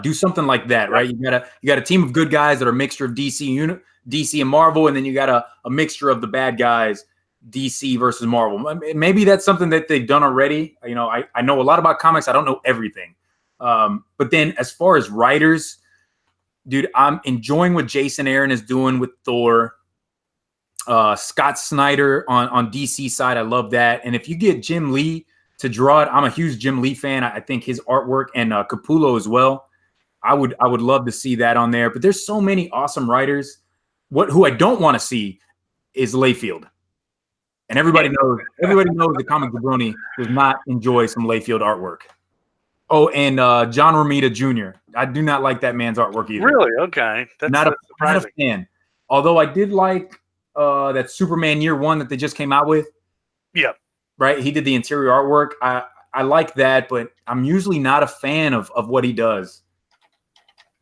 Do something like that, right? You got a team of good guys that are a mixture of DC and Marvel, and then you got a mixture of the bad guys, DC versus Marvel. Maybe that's something that they've done already. I know a lot about comics. I don't know everything. But then as far as writers, dude, I'm enjoying what Jason Aaron is doing with Thor. Scott Snyder on DC side, I love that. And if you get Jim Lee to draw it, I'm a huge Jim Lee fan. I think his artwork, and Capullo as well, I would love to see that on there. But there's so many awesome writers. Who I don't want to see is Layfield. And everybody knows the comic.jabroni does not enjoy some Layfield artwork. Oh, and John Romita Jr. I do not like that man's artwork either. Really? Okay. That's not a fan. Although I did like that Superman Year One that they just came out with. Yeah. Right? He did the interior artwork. I like that, but I'm usually not a fan of what he does.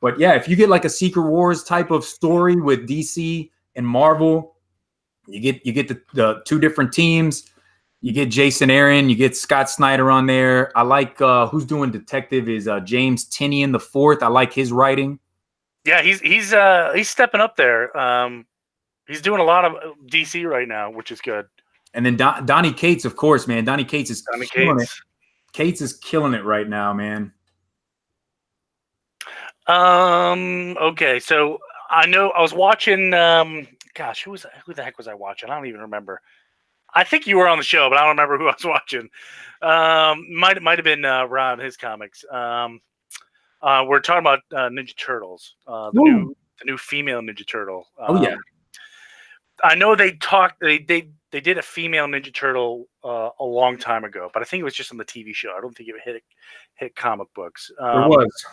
But yeah, if you get like a Secret Wars type of story with DC and Marvel, you get the 2 different teams. You get Jason Aaron, you get Scott Snyder on there. I like who's doing detective is James Tinian the fourth. I like his writing. Yeah, he's stepping up there. He's doing a lot of DC right now, which is good. And then Donnie Cates, of course, man. Donnie Cates is Donny killing Cates. it. Cates is killing it right now, man. Okay, so I know I was watching. Gosh, who the heck was I watching? I don't even remember. I think you were on the show, but I don't remember who I was watching. Might have been Ron, his comics. We're talking about Ninja Turtles, the new female Ninja Turtle. Oh yeah. I know they talked. They did a female Ninja Turtle a long time ago, but I think it was just on the TV show. I don't think it hit comic books.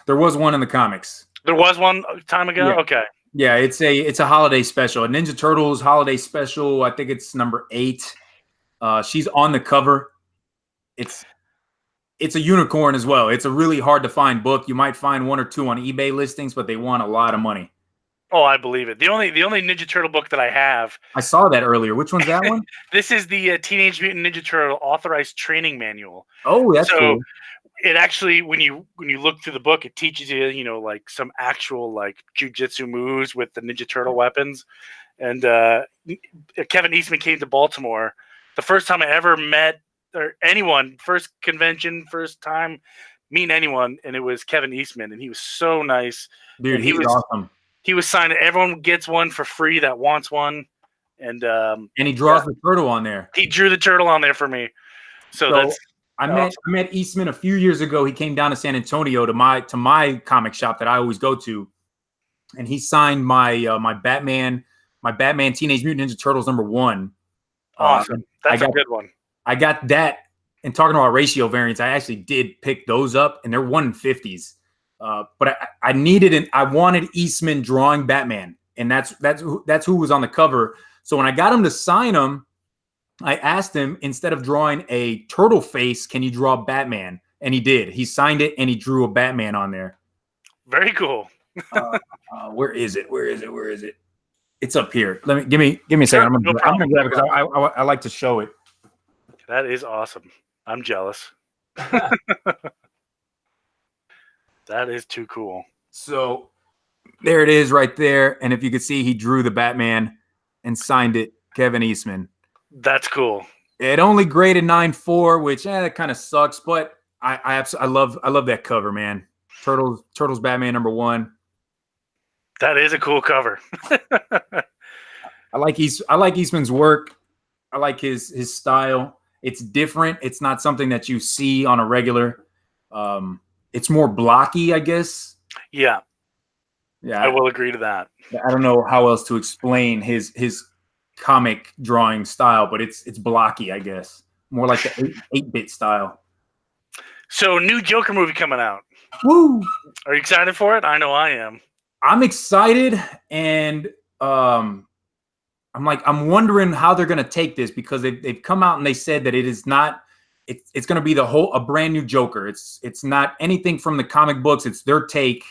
There was one in the comics. There was one time ago. Yeah. Okay. Yeah, it's a holiday special, a Ninja Turtles holiday special. I think it's number 8. She's on the cover. It's a unicorn as well. It's a really hard to find book. You might find 1 or 2 on eBay listings, but they want a lot of money. Oh, I believe it. The only Ninja Turtle book that I have. I saw that earlier. Which one's that one? This is the Teenage Mutant Ninja Turtle Authorized Training Manual. Oh, that's cool. It actually, when you look through the book, it teaches you, like some actual like jujitsu moves with the Ninja Turtle weapons. And Kevin Eastman came to Baltimore. The first time I ever met anyone, first convention, first time meeting anyone, and it was Kevin Eastman, and he was so nice. Dude, he was awesome. He was signing. Everyone gets one for free that wants one, and he draws the turtle on there. He drew the turtle on there for me. So that's. I met Eastman a few years ago. He came down to San Antonio to my comic shop that I always go to, and he signed my my Batman Teenage Mutant Ninja Turtles -- 1. Awesome. That's a good one. I got that. And talking about ratio variants, I actually did pick those up, and they're 1/50s. But I wanted Eastman drawing Batman, and that's who was on the cover. So when I got him to sign him, I asked him, instead of drawing a turtle face, can you draw Batman? And he did. He signed it, and he drew a Batman on there. Very cool. Where is it? It's up here. Give me a second. I'm gonna grab it because I like to show it. That is awesome. I'm jealous. That is too cool. So there it is right there. And if you could see, he drew the Batman and signed it, Kevin Eastman. That's cool. It only graded 9.4, which that kind of sucks, but I love that cover, man. Turtles Batman #1. That is a cool cover. I like Eastman's work. I like his style. It's different. It's not something that you see on a regular. It's more blocky, I guess. Yeah. I will agree to that. I don't know how else to explain his comic drawing style, but it's blocky, I guess. More like the 8-bit style. So, new Joker movie coming out. Woo! Are you excited for it? I know I am. I'm excited, and I'm wondering how they're going to take this, because they've come out and they said that it is not. It's going to be a brand new Joker. It's not anything from the comic books. It's their take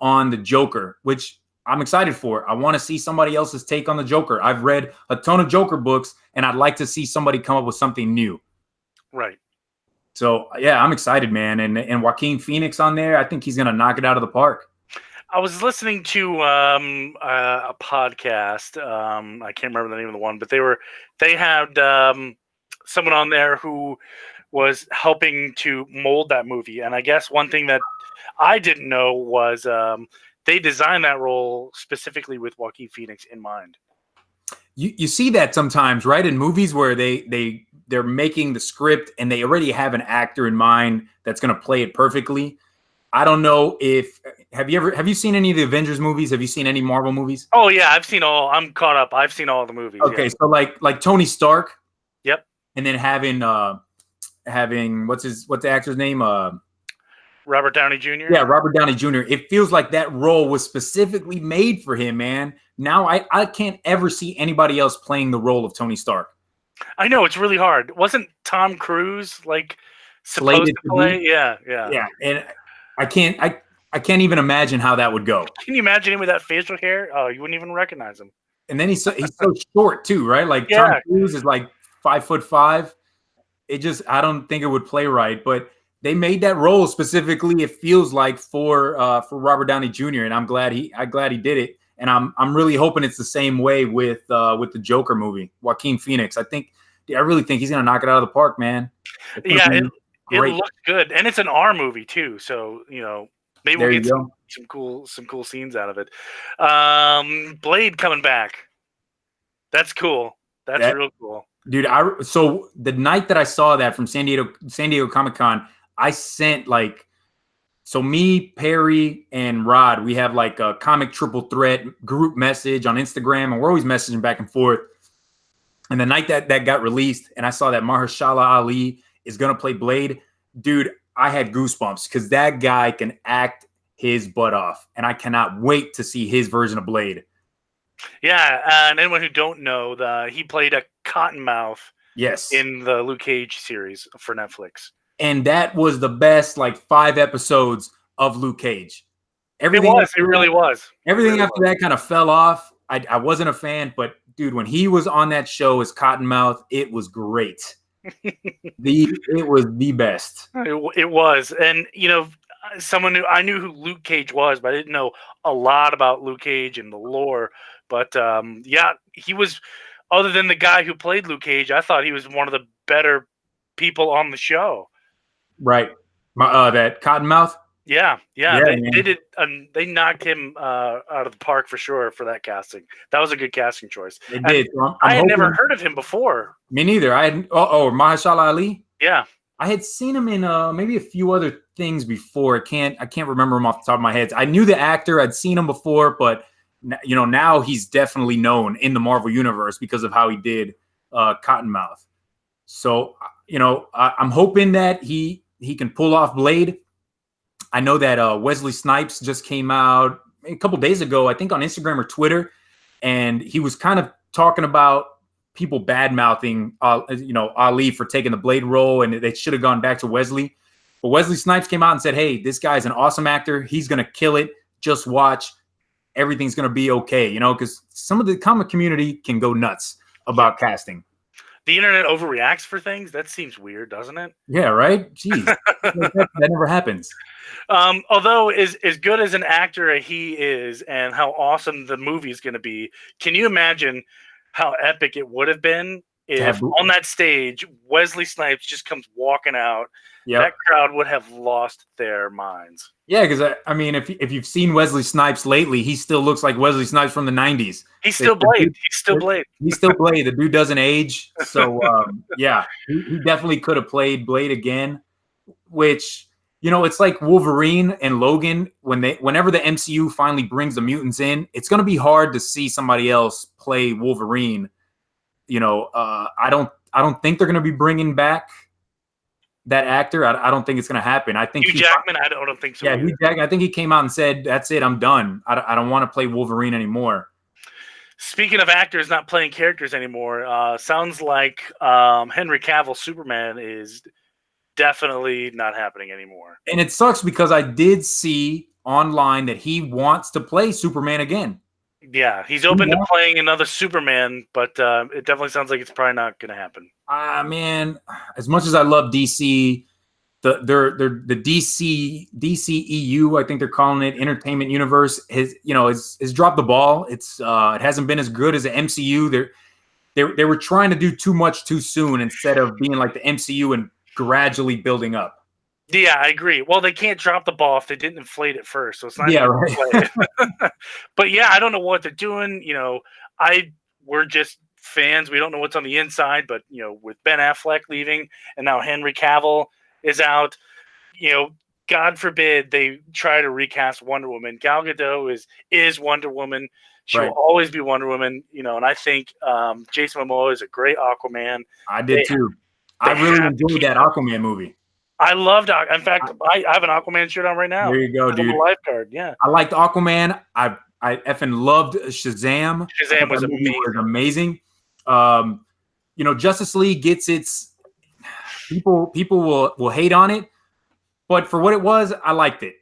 on the Joker, which I'm excited for. I want to see somebody else's take on the Joker. I've read a ton of Joker books, and I'd like to see somebody come up with something new. Right. So yeah, I'm excited, man. And Joaquin Phoenix on there, I think he's going to knock it out of the park. I was listening to a podcast. I can't remember the name of the one, but they had someone on there who was helping to mold that movie. And I guess one thing that I didn't know was they designed that role specifically with Joaquin Phoenix in mind. You see that sometimes, right? In movies where they're making the script and they already have an actor in mind that's going to play it perfectly. I don't know if have you seen any of the Avengers movies? Have you seen any Marvel movies? Oh yeah, I've seen all. I'm caught up. I've seen all the movies. Okay, yeah. So like Tony Stark. Yep. And then having what's the actor's name? Robert Downey Jr. Yeah, Robert Downey Jr. It feels like that role was specifically made for him, man. Now I can't ever see anybody else playing the role of Tony Stark. I know, it's really hard. Wasn't Tom Cruise like supposed to play? Yeah. And I can't even imagine how that would go. Can you imagine him with that facial hair? Oh, you wouldn't even recognize him. And then he's so short too, right? Like yeah. Tom Cruise is like 5'5". I don't think it would play right. But they made that role specifically, it feels like, for Robert Downey Jr. and I'm glad he did it. And I'm really hoping it's the same way with the Joker movie, Joaquin Phoenix. I really think he's gonna knock it out of the park, man. Yeah, it Great. looks good, and it's an R movie too. So maybe There we'll you get go. some cool scenes out of it. Blade coming back. That's cool. That's real cool. Dude, so the night that I saw that from San Diego Comic-Con, I sent so me, Perry, and Rod, we have like a comic triple threat group message on Instagram, and we're always messaging back and forth. And the night that got released, and I saw that Mahershala Ali is gonna play Blade, dude, I had goosebumps because that guy can act his butt off, and I cannot wait to see his version of Blade. Yeah, and anyone who don't know, he played a Cottonmouth in the Luke Cage series for Netflix. And that was the best 5 episodes of Luke Cage. It really was. Everything after that kind of fell off. I wasn't a fan, but dude, when he was on that show as Cottonmouth, it was great. It was the best. It was. And I knew who Luke Cage was, but I didn't know a lot about Luke Cage and the lore. But yeah, he was, other than the guy who played Luke Cage, I thought he was one of the better people on the show. Right. That Cottonmouth? Yeah. They did. They knocked him out of the park for sure for that casting. That was a good casting choice. They did. So I had never heard of him before. Me neither. I had Mahershala Ali. Yeah. I had seen him in maybe a few other things before. I can't remember him off the top of my head. I knew the actor. I'd seen him before, but now he's definitely known in the Marvel universe because of how he did Cottonmouth. So I'm hoping that he can pull off Blade. I know that Wesley Snipes just came out a couple days ago, I think on Instagram or Twitter, and he was kind of talking about people bad-mouthing Ali for taking the Blade role, and they should have gone back to Wesley. But Wesley Snipes came out and said, hey, this guy's an awesome actor. He's going to kill it. Just watch. Everything's going to be okay, because some of the comic community can go nuts about casting. The internet overreacts for things. That seems weird, doesn't it? Yeah, right? Jeez. that never happens. Although as good as an actor he is and how awesome the movie is going to be, can you imagine how epic it would have been if on that stage Wesley Snipes just comes walking out? Yep. That crowd would have lost their minds. Yeah, because I mean, if you've seen Wesley Snipes lately, he still looks like Wesley Snipes from the 90s. He's still Blade. He's still Blade. He's still Blade. The dude doesn't age. So yeah, he definitely could have played Blade again. Which it's like Wolverine and Logan. Whenever the MCU finally brings the mutants in, it's going to be hard to see somebody else play Wolverine. I don't think they're going to be bringing back that actor. I don't think it's going to happen. I think Hugh Jackman. I don't think so. Yeah, Hugh Jackman. I think he came out and said, "That's it. I'm done. I don't want to play Wolverine anymore." Speaking of actors not playing characters anymore, sounds like Henry Cavill Superman is definitely not happening anymore. And it sucks because I did see online that he wants to play Superman again. Yeah, he's open to playing another Superman, but it definitely sounds like it's probably not going to happen. Man, as much as I love DC, the DCEU, I think they're calling it, Entertainment Universe, has dropped the ball. It hasn't been as good as the MCU. They were trying to do too much too soon instead of being like the MCU and gradually building up. Yeah, I agree. Well, they can't drop the ball if they didn't inflate it first, so it's not. Yeah, right. But yeah, I don't know what they're doing. We're just fans. We don't know what's on the inside. But with Ben Affleck leaving and now Henry Cavill is out, God forbid they try to recast Wonder Woman. Gal Gadot is Wonder Woman. She'll always be Wonder Woman. And I think Jason Momoa is a great Aquaman. I did too. I really enjoyed that Aquaman movie. I loved. In fact, I have an Aquaman shirt on right now. There you go, dude. Lifeguard, yeah. I liked Aquaman. I effing loved Shazam. Shazam was amazing. Justice League gets its people will hate on it, but for what it was, I liked it.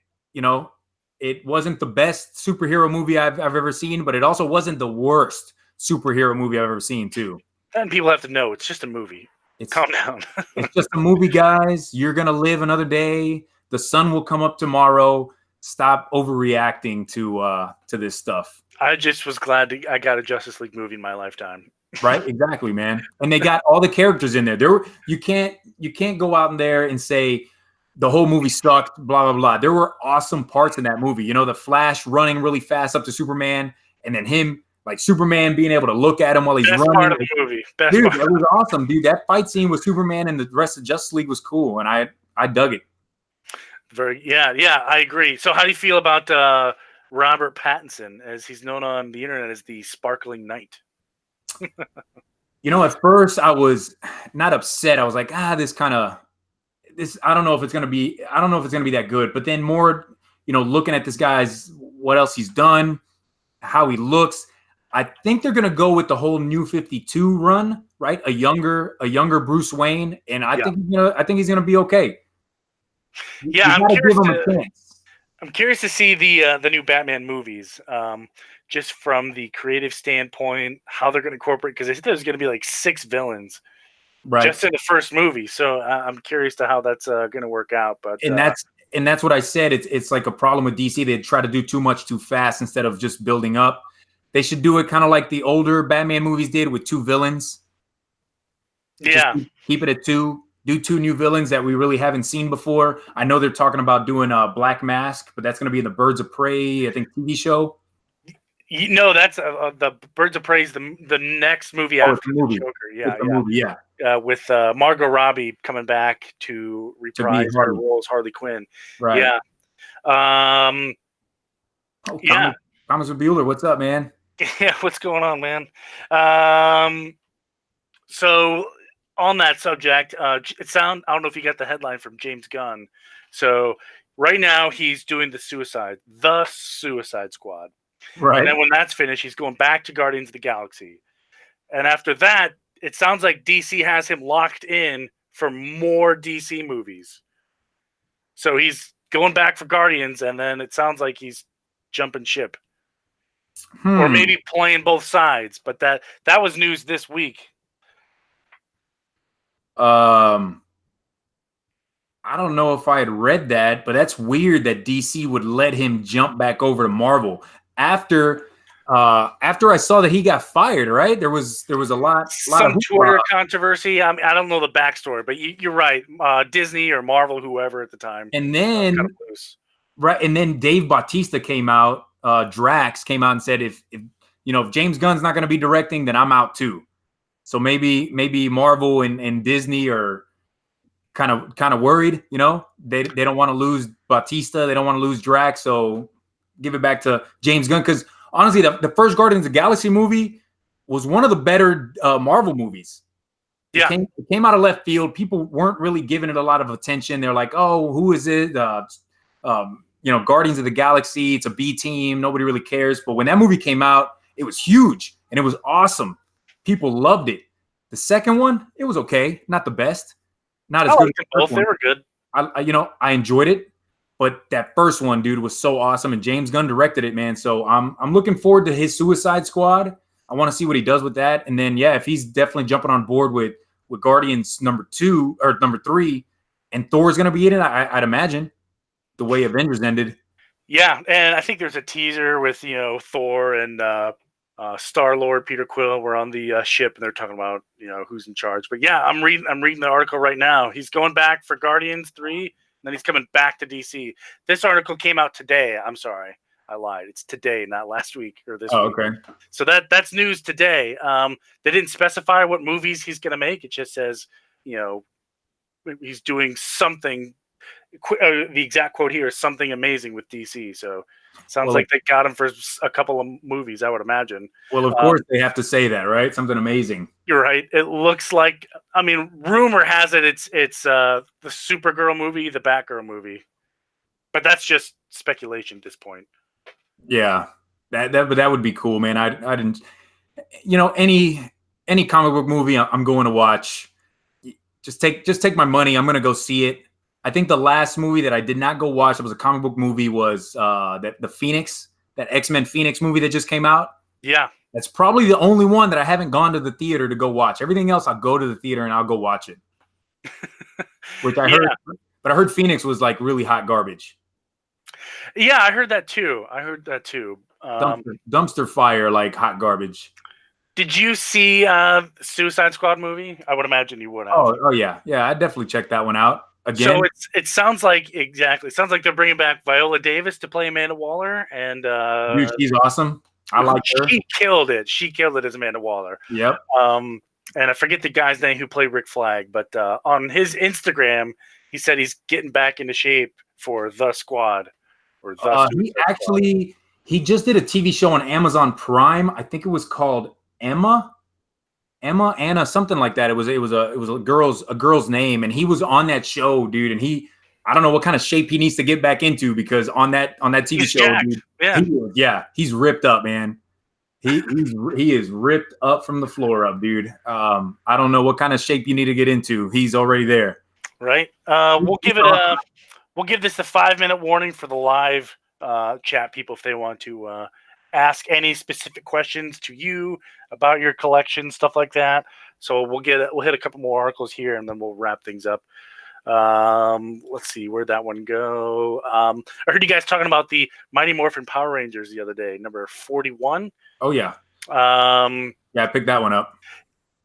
It wasn't the best superhero movie I've ever seen, but it also wasn't the worst superhero movie I've ever seen too. And people have to know it's just a movie. It's Calm down. it's just a movie, guys. You're gonna live another day. The sun will come up tomorrow. Stop overreacting to this stuff. I just was glad I got a Justice League movie in my lifetime. Right? Exactly, man. And they got all the characters in there. You can't go out in there and say the whole movie sucked, blah blah blah. There were awesome parts in that movie. You know, the Flash running really fast up to Superman, and then him like Superman being able to look at him while he's Best running. part of the movie. Best Dude, part. that was awesome, dude. That fight scene with Superman and the rest of Justice League was cool, and I dug it. Yeah, I agree. So how do you feel about Robert Pattinson, as he's known on the internet as the Sparkling Knight? You know, at first I was not upset. I was like, this. I don't know if it's gonna be. I don't know if it's gonna be that good. But then more, looking at this guy's what else he's done, how he looks. I think they're gonna go with the whole New 52 run, right? A younger Bruce Wayne, and I think he's gonna be okay. Yeah, I'm curious to see the new Batman movies. Just from the creative standpoint, how they're going to incorporate, because they said there's going to be like 6 villains just in the first movie. So I'm curious to how that's going to work out. But that's what I said. It's like a problem with DC. They try to do too much too fast instead of just building up. They should do it kind of like the older Batman movies did with 2 villains. Yeah, just keep it at 2. Do 2 new villains that we really haven't seen before. I know they're talking about doing a Black Mask, but that's going to be in the Birds of Prey, I think, TV show. That's the Birds of Prey is the next movie after the Joker. Yeah. With Margot Robbie coming back to reprise her role as Harley Quinn. Right. Yeah. Thomas Bueller, what's up, man? Yeah, what's going on, man? So on that subject, I don't know if you got the headline from James Gunn. So right now he's doing the Suicide Squad. Right. And then when that's finished, he's going back to Guardians of the Galaxy. And after that, it sounds like DC has him locked in for more DC movies. So he's going back for Guardians, and then it sounds like he's jumping ship. Or maybe playing both sides. But that was news this week. I don't know if I had read that, but that's weird that DC would let him jump back over to Marvel after I saw that he got fired. Right? There was a lot Some of Twitter controversy. I mean, I don't know the backstory, but you're right. Disney or Marvel, whoever at the time, and then Dave Bautista came out. Drax came out and said, if James Gunn's not going to be directing, then I'm out too. So maybe Marvel and Disney are kind of worried. They don't want to lose Bautista, they don't want to lose Drax, so give it back to James Gunn. Because honestly, the first Guardians of the Galaxy movie was one of the better Marvel movies. Yeah, it came out of left field. People weren't really giving it a lot of attention. They're like, oh, who is it? Guardians of the Galaxy. It's a B team. Nobody really cares. But when that movie came out, it was huge and it was awesome. People loved it. The second one, it was okay, not the best, not as good. Both they were good. I enjoyed it, but that first one, dude, was so awesome, and James Gunn directed it, man. So I'm looking forward to his Suicide Squad. I want to see what he does with that, and then if he's definitely jumping on board with Guardians number 2 or number 3, and Thor's gonna be in it. I'd imagine the way Avengers ended. Yeah, and I think there's a teaser with Thor and Star-Lord, Peter Quill were on the ship, and they're talking about who's in charge. But yeah, I'm reading the article right now. He's going back for Guardians 3, and then he's coming back to DC. This article came out today. I'm sorry, I lied. It's today, not last week or this week. Okay. So that's news today. They didn't specify what movies he's going to make. It just says he's doing something. The exact quote here is something amazing with DC. So sounds like they got him for a couple of movies, I would imagine. Well, of course they have to say that, right? Something amazing. You're right. It looks like, rumor has it it's the Supergirl movie, the Batgirl movie, but that's just speculation at this point. Yeah, that would be cool, man. I didn't, any comic book movie I'm going to watch. Just take my money. I'm going to go see it. I think the last movie that I did not go watch, it was a comic book movie, was that X-Men Phoenix movie that just came out. Yeah. That's probably the only one that I haven't gone to the theater to go watch. Everything else, I'll go to the theater and I'll go watch it. Which I Yeah. heard, but I heard Phoenix was like really hot garbage. Yeah, I heard that too. Dumpster fire, like hot garbage. Did you see Suicide Squad movie? I would imagine you would have. Oh yeah, I definitely checked that one out again. So it sounds like exactly. It sounds like they're bringing back Viola Davis to play Amanda Waller, and Dude, she's awesome. I like her. She killed it. She killed it as Amanda Waller. Yep. And I forget the guy's name who played Rick Flag, but on his Instagram, he said he's getting back into shape for The Squad. Or he just did a TV show on Amazon Prime. I think it was called Anna, something like that. It was a girl's name, and he was on that show, dude. And I don't know what kind of shape he needs to get back into, because on that TV show, dude, he's ripped up, man. He is ripped up from the floor up, dude. I don't know what kind of shape you need to get into. He's already there. Right. We'll give this a 5-minute warning for the live chat people if they want to ask any specific questions to you about your collection, stuff like that. So we'll hit a couple more articles here, and then we'll wrap things up. Let's see, where'd that one go? I heard you guys talking about the Mighty Morphin Power Rangers the other day, number 41. Oh yeah. I picked that one up.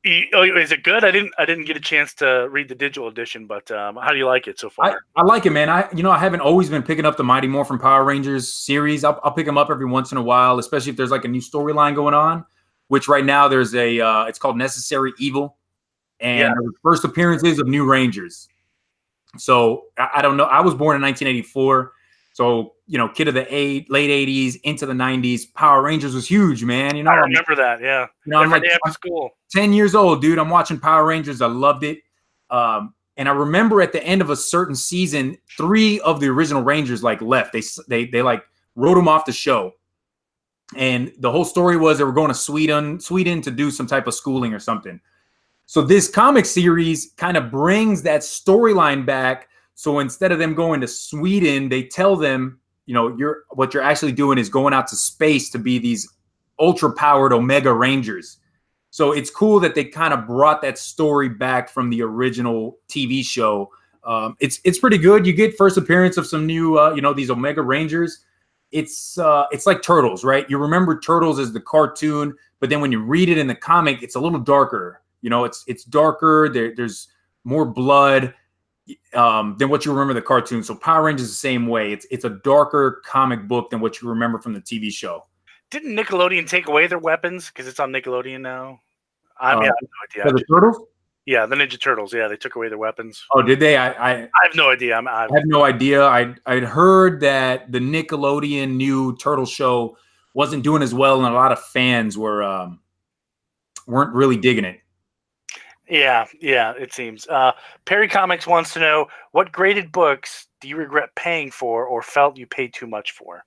Is it good? I didn't get a chance to read the digital edition, but how do you like it so far? I like it, man. I haven't always been picking up the Mighty Morphin Power Rangers series. I'll pick them up every once in a while, especially if there's like a new storyline going on. Which right now there's it's called Necessary Evil, and the first appearances of new Rangers. So I don't know. I was born in 1984. So, kid of the late 80s into the 90s, Power Rangers was huge, man. I remember that, yeah. I'm like after school. 10 years old, dude. I'm watching Power Rangers. I loved it. And I remember at the end of a certain season, 3 of the original Rangers left. They wrote them off the show. And the whole story was they were going to Sweden to do some type of schooling or something. So this comic series kind of brings that storyline back. So instead of them going to Sweden, they tell them, what you're actually doing is going out to space to be these ultra-powered Omega Rangers. So it's cool that they kind of brought that story back from the original TV show. It's pretty good. You get first appearance of some new, these Omega Rangers. It's like Turtles, right? You remember Turtles as the cartoon, but then when you read it in the comic, it's a little darker. It's darker. There's more blood than what you remember the cartoon. So Power Rangers the same way. It's a darker comic book than what you remember from the TV show. Didn't Nickelodeon take away their weapons because it's on Nickelodeon now? I have no idea. The Turtles? Yeah, the Ninja Turtles. Yeah, they took away their weapons. Oh, did they? I have no idea. I have no idea. I'd heard that the Nickelodeon new Turtle show wasn't doing as well, and a lot of fans weren't really digging it. Yeah, it seems. Perry Comics wants to know, what graded books do you regret paying for or felt you paid too much for?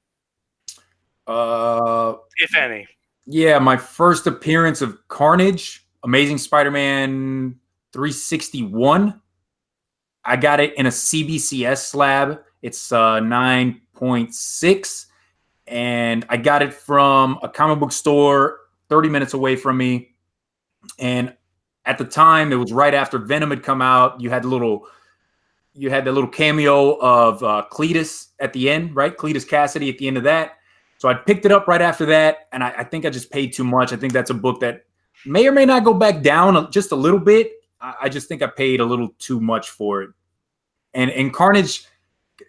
If any. Yeah, my first appearance of Carnage, Amazing Spider-Man 361. I got it in a CBCS slab. It's 9.6. And I got it from a comic book store 30 minutes away from me. And at the time, it was right after Venom had come out. You had the little cameo of Cletus at the end, right? Cletus Cassidy at the end of that. So I picked it up right after that, and I think I just paid too much. I think that's a book that may or may not go back down just a little bit. I just think I paid a little too much for it. And Carnage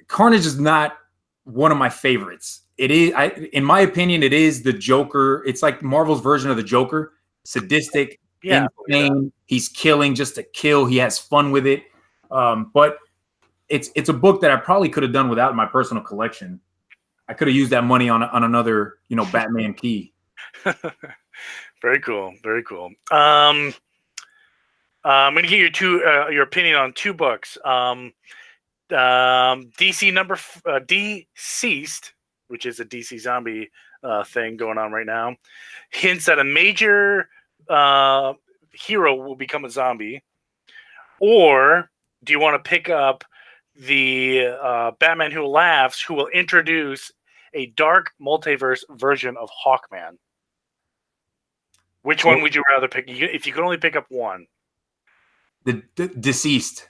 is not one of my favorites. It is, in my opinion, it is the Joker. It's like Marvel's version of the Joker. Sadistic, insane. He's killing just to kill. He has fun with it. But it's a book that I probably could have done without in my personal collection. I could have used that money on another, Batman key. Very cool. Very cool. I'm going to get your opinion on 2 books. DC Deceased, which is a DC zombie thing going on right now, hints that a major hero will become a zombie. Or do you want to pick up the Batman Who Laughs, who will introduce a dark multiverse version of Hawkman? Which one would you rather pick? If you could only pick up one. The Deceased.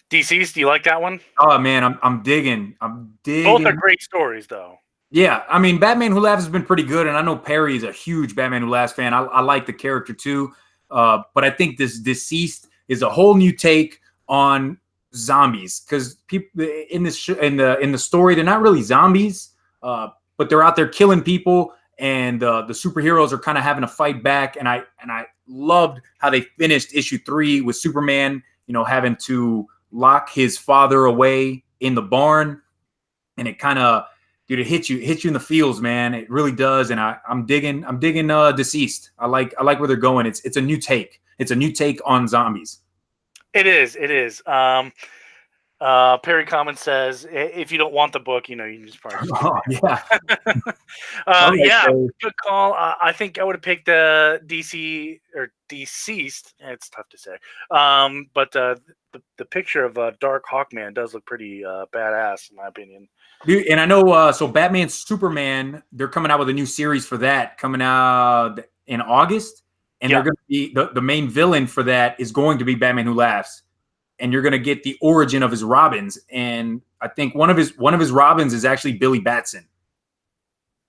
Deceased, do you like that one? Oh man, I'm digging. Both are great stories, though. Yeah, I mean, Batman Who Laughs has been pretty good, and I know Perry is a huge Batman Who Laughs fan. I like the character too, but I think this Deceased is a whole new take on zombies, because people in this in the story, they're not really zombies, but they're out there killing people, and the superheroes are kind of having to fight back. And I loved how they finished issue 3 with Superman, having to lock his father away in the barn, and it kind of, dude, it hits you in the feels, man. It really does. And I'm digging Deceased. I like where they're going. It's a new take. It's a new take on zombies. It is. Perry Common says, if you don't want the book, you can just probably. Yeah. Yeah, good call. I think I would have picked DC or Deceased. It's tough to say. But the picture of Dark Hawkman does look pretty badass, in my opinion. Dude, and I know, so Batman Superman, they're coming out with a new series for that coming out in August. And they're going to be, the main villain for that is going to be Batman Who Laughs. And you're going to get the origin of his Robins. And I think one of his Robins is actually Billy Batson.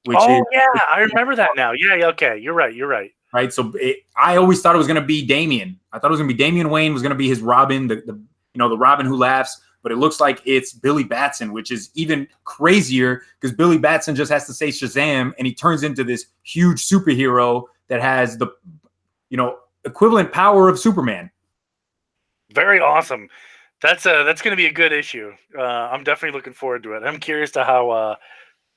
I remember that now. Yeah, okay. You're right. Right. So I always thought it was going to be Damian. I thought it was going to be Damian Wayne was going to be his Robin, the Robin Who Laughs. But it looks like it's Billy Batson, which is even crazier, because Billy Batson just has to say Shazam and he turns into this huge superhero that has the, equivalent power of Superman. Very awesome. That's going to be a good issue. I'm definitely looking forward to it. I'm curious to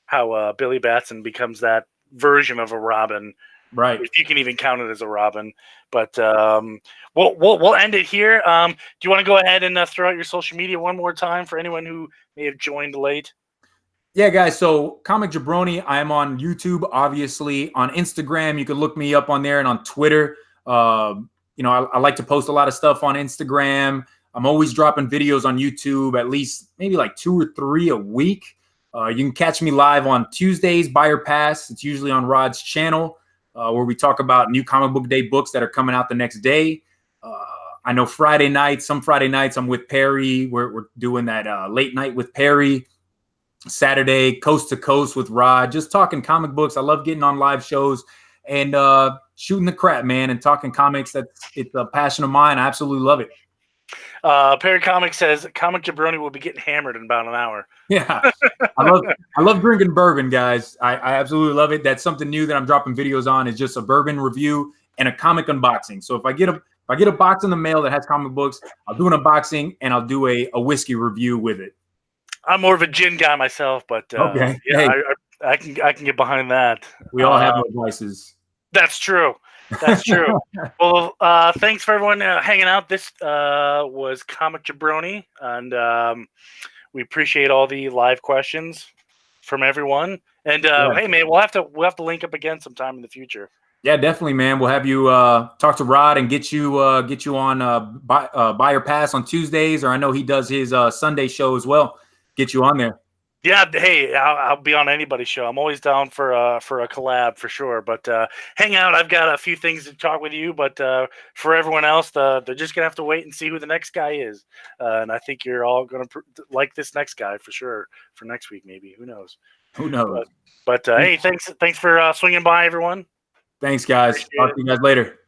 how Billy Batson becomes that version of a Robin. Right. If you can even count it as a Robin. But we'll end it here. Do you want to go ahead and throw out your social media one more time for anyone who may have joined late? Yeah, guys. So Comic Jabroni, I am on YouTube, obviously. On Instagram, you can look me up on there, and on Twitter. I like to post a lot of stuff on Instagram. I'm always dropping videos on YouTube, at least maybe like 2 or 3 a week. You can catch me live on Tuesdays, Buyer Pass. It's usually on Rod's channel, where we talk about new comic book day books that are coming out the next day. I know some Friday nights I'm with Perry. We're doing that late night with Perry. Saturday, Coast to Coast with Rod, just talking comic books. I love getting on live shows and shooting the crap, man, and talking comics. It's a passion of mine. I absolutely love it. Perry Comics says Comic Jabroni will be getting hammered in about an hour. Yeah, I love drinking bourbon, guys. I absolutely love it. That's something new that I'm dropping videos on. Is just a bourbon review and a comic unboxing. So if I get a box in the mail that has comic books, I'll do an unboxing and I'll do a whiskey review with it. I'm more of a gin guy myself, but okay. Yeah, hey. I can get behind that. We all have our vices. That's true. Well, thanks for everyone hanging out. This was Comic Jabroni, and we appreciate all the live questions from everyone. And hey, man, we'll have to link up again sometime in the future. Yeah, definitely, man. We'll have you talk to Rod and get you on Buyer Pass on Tuesdays, or I know he does his Sunday show as well. Get you on there. Yeah, hey, I'll be on anybody's show. I'm always down for a collab for sure. But hang out. I've got a few things to talk with you. But for everyone else, they're just gonna have to wait and see who the next guy is. And I think you're all gonna like this next guy for sure for next week, maybe. Who knows? Who knows? But hey, thanks for swinging by, everyone. Thanks, guys. Talk to you guys later.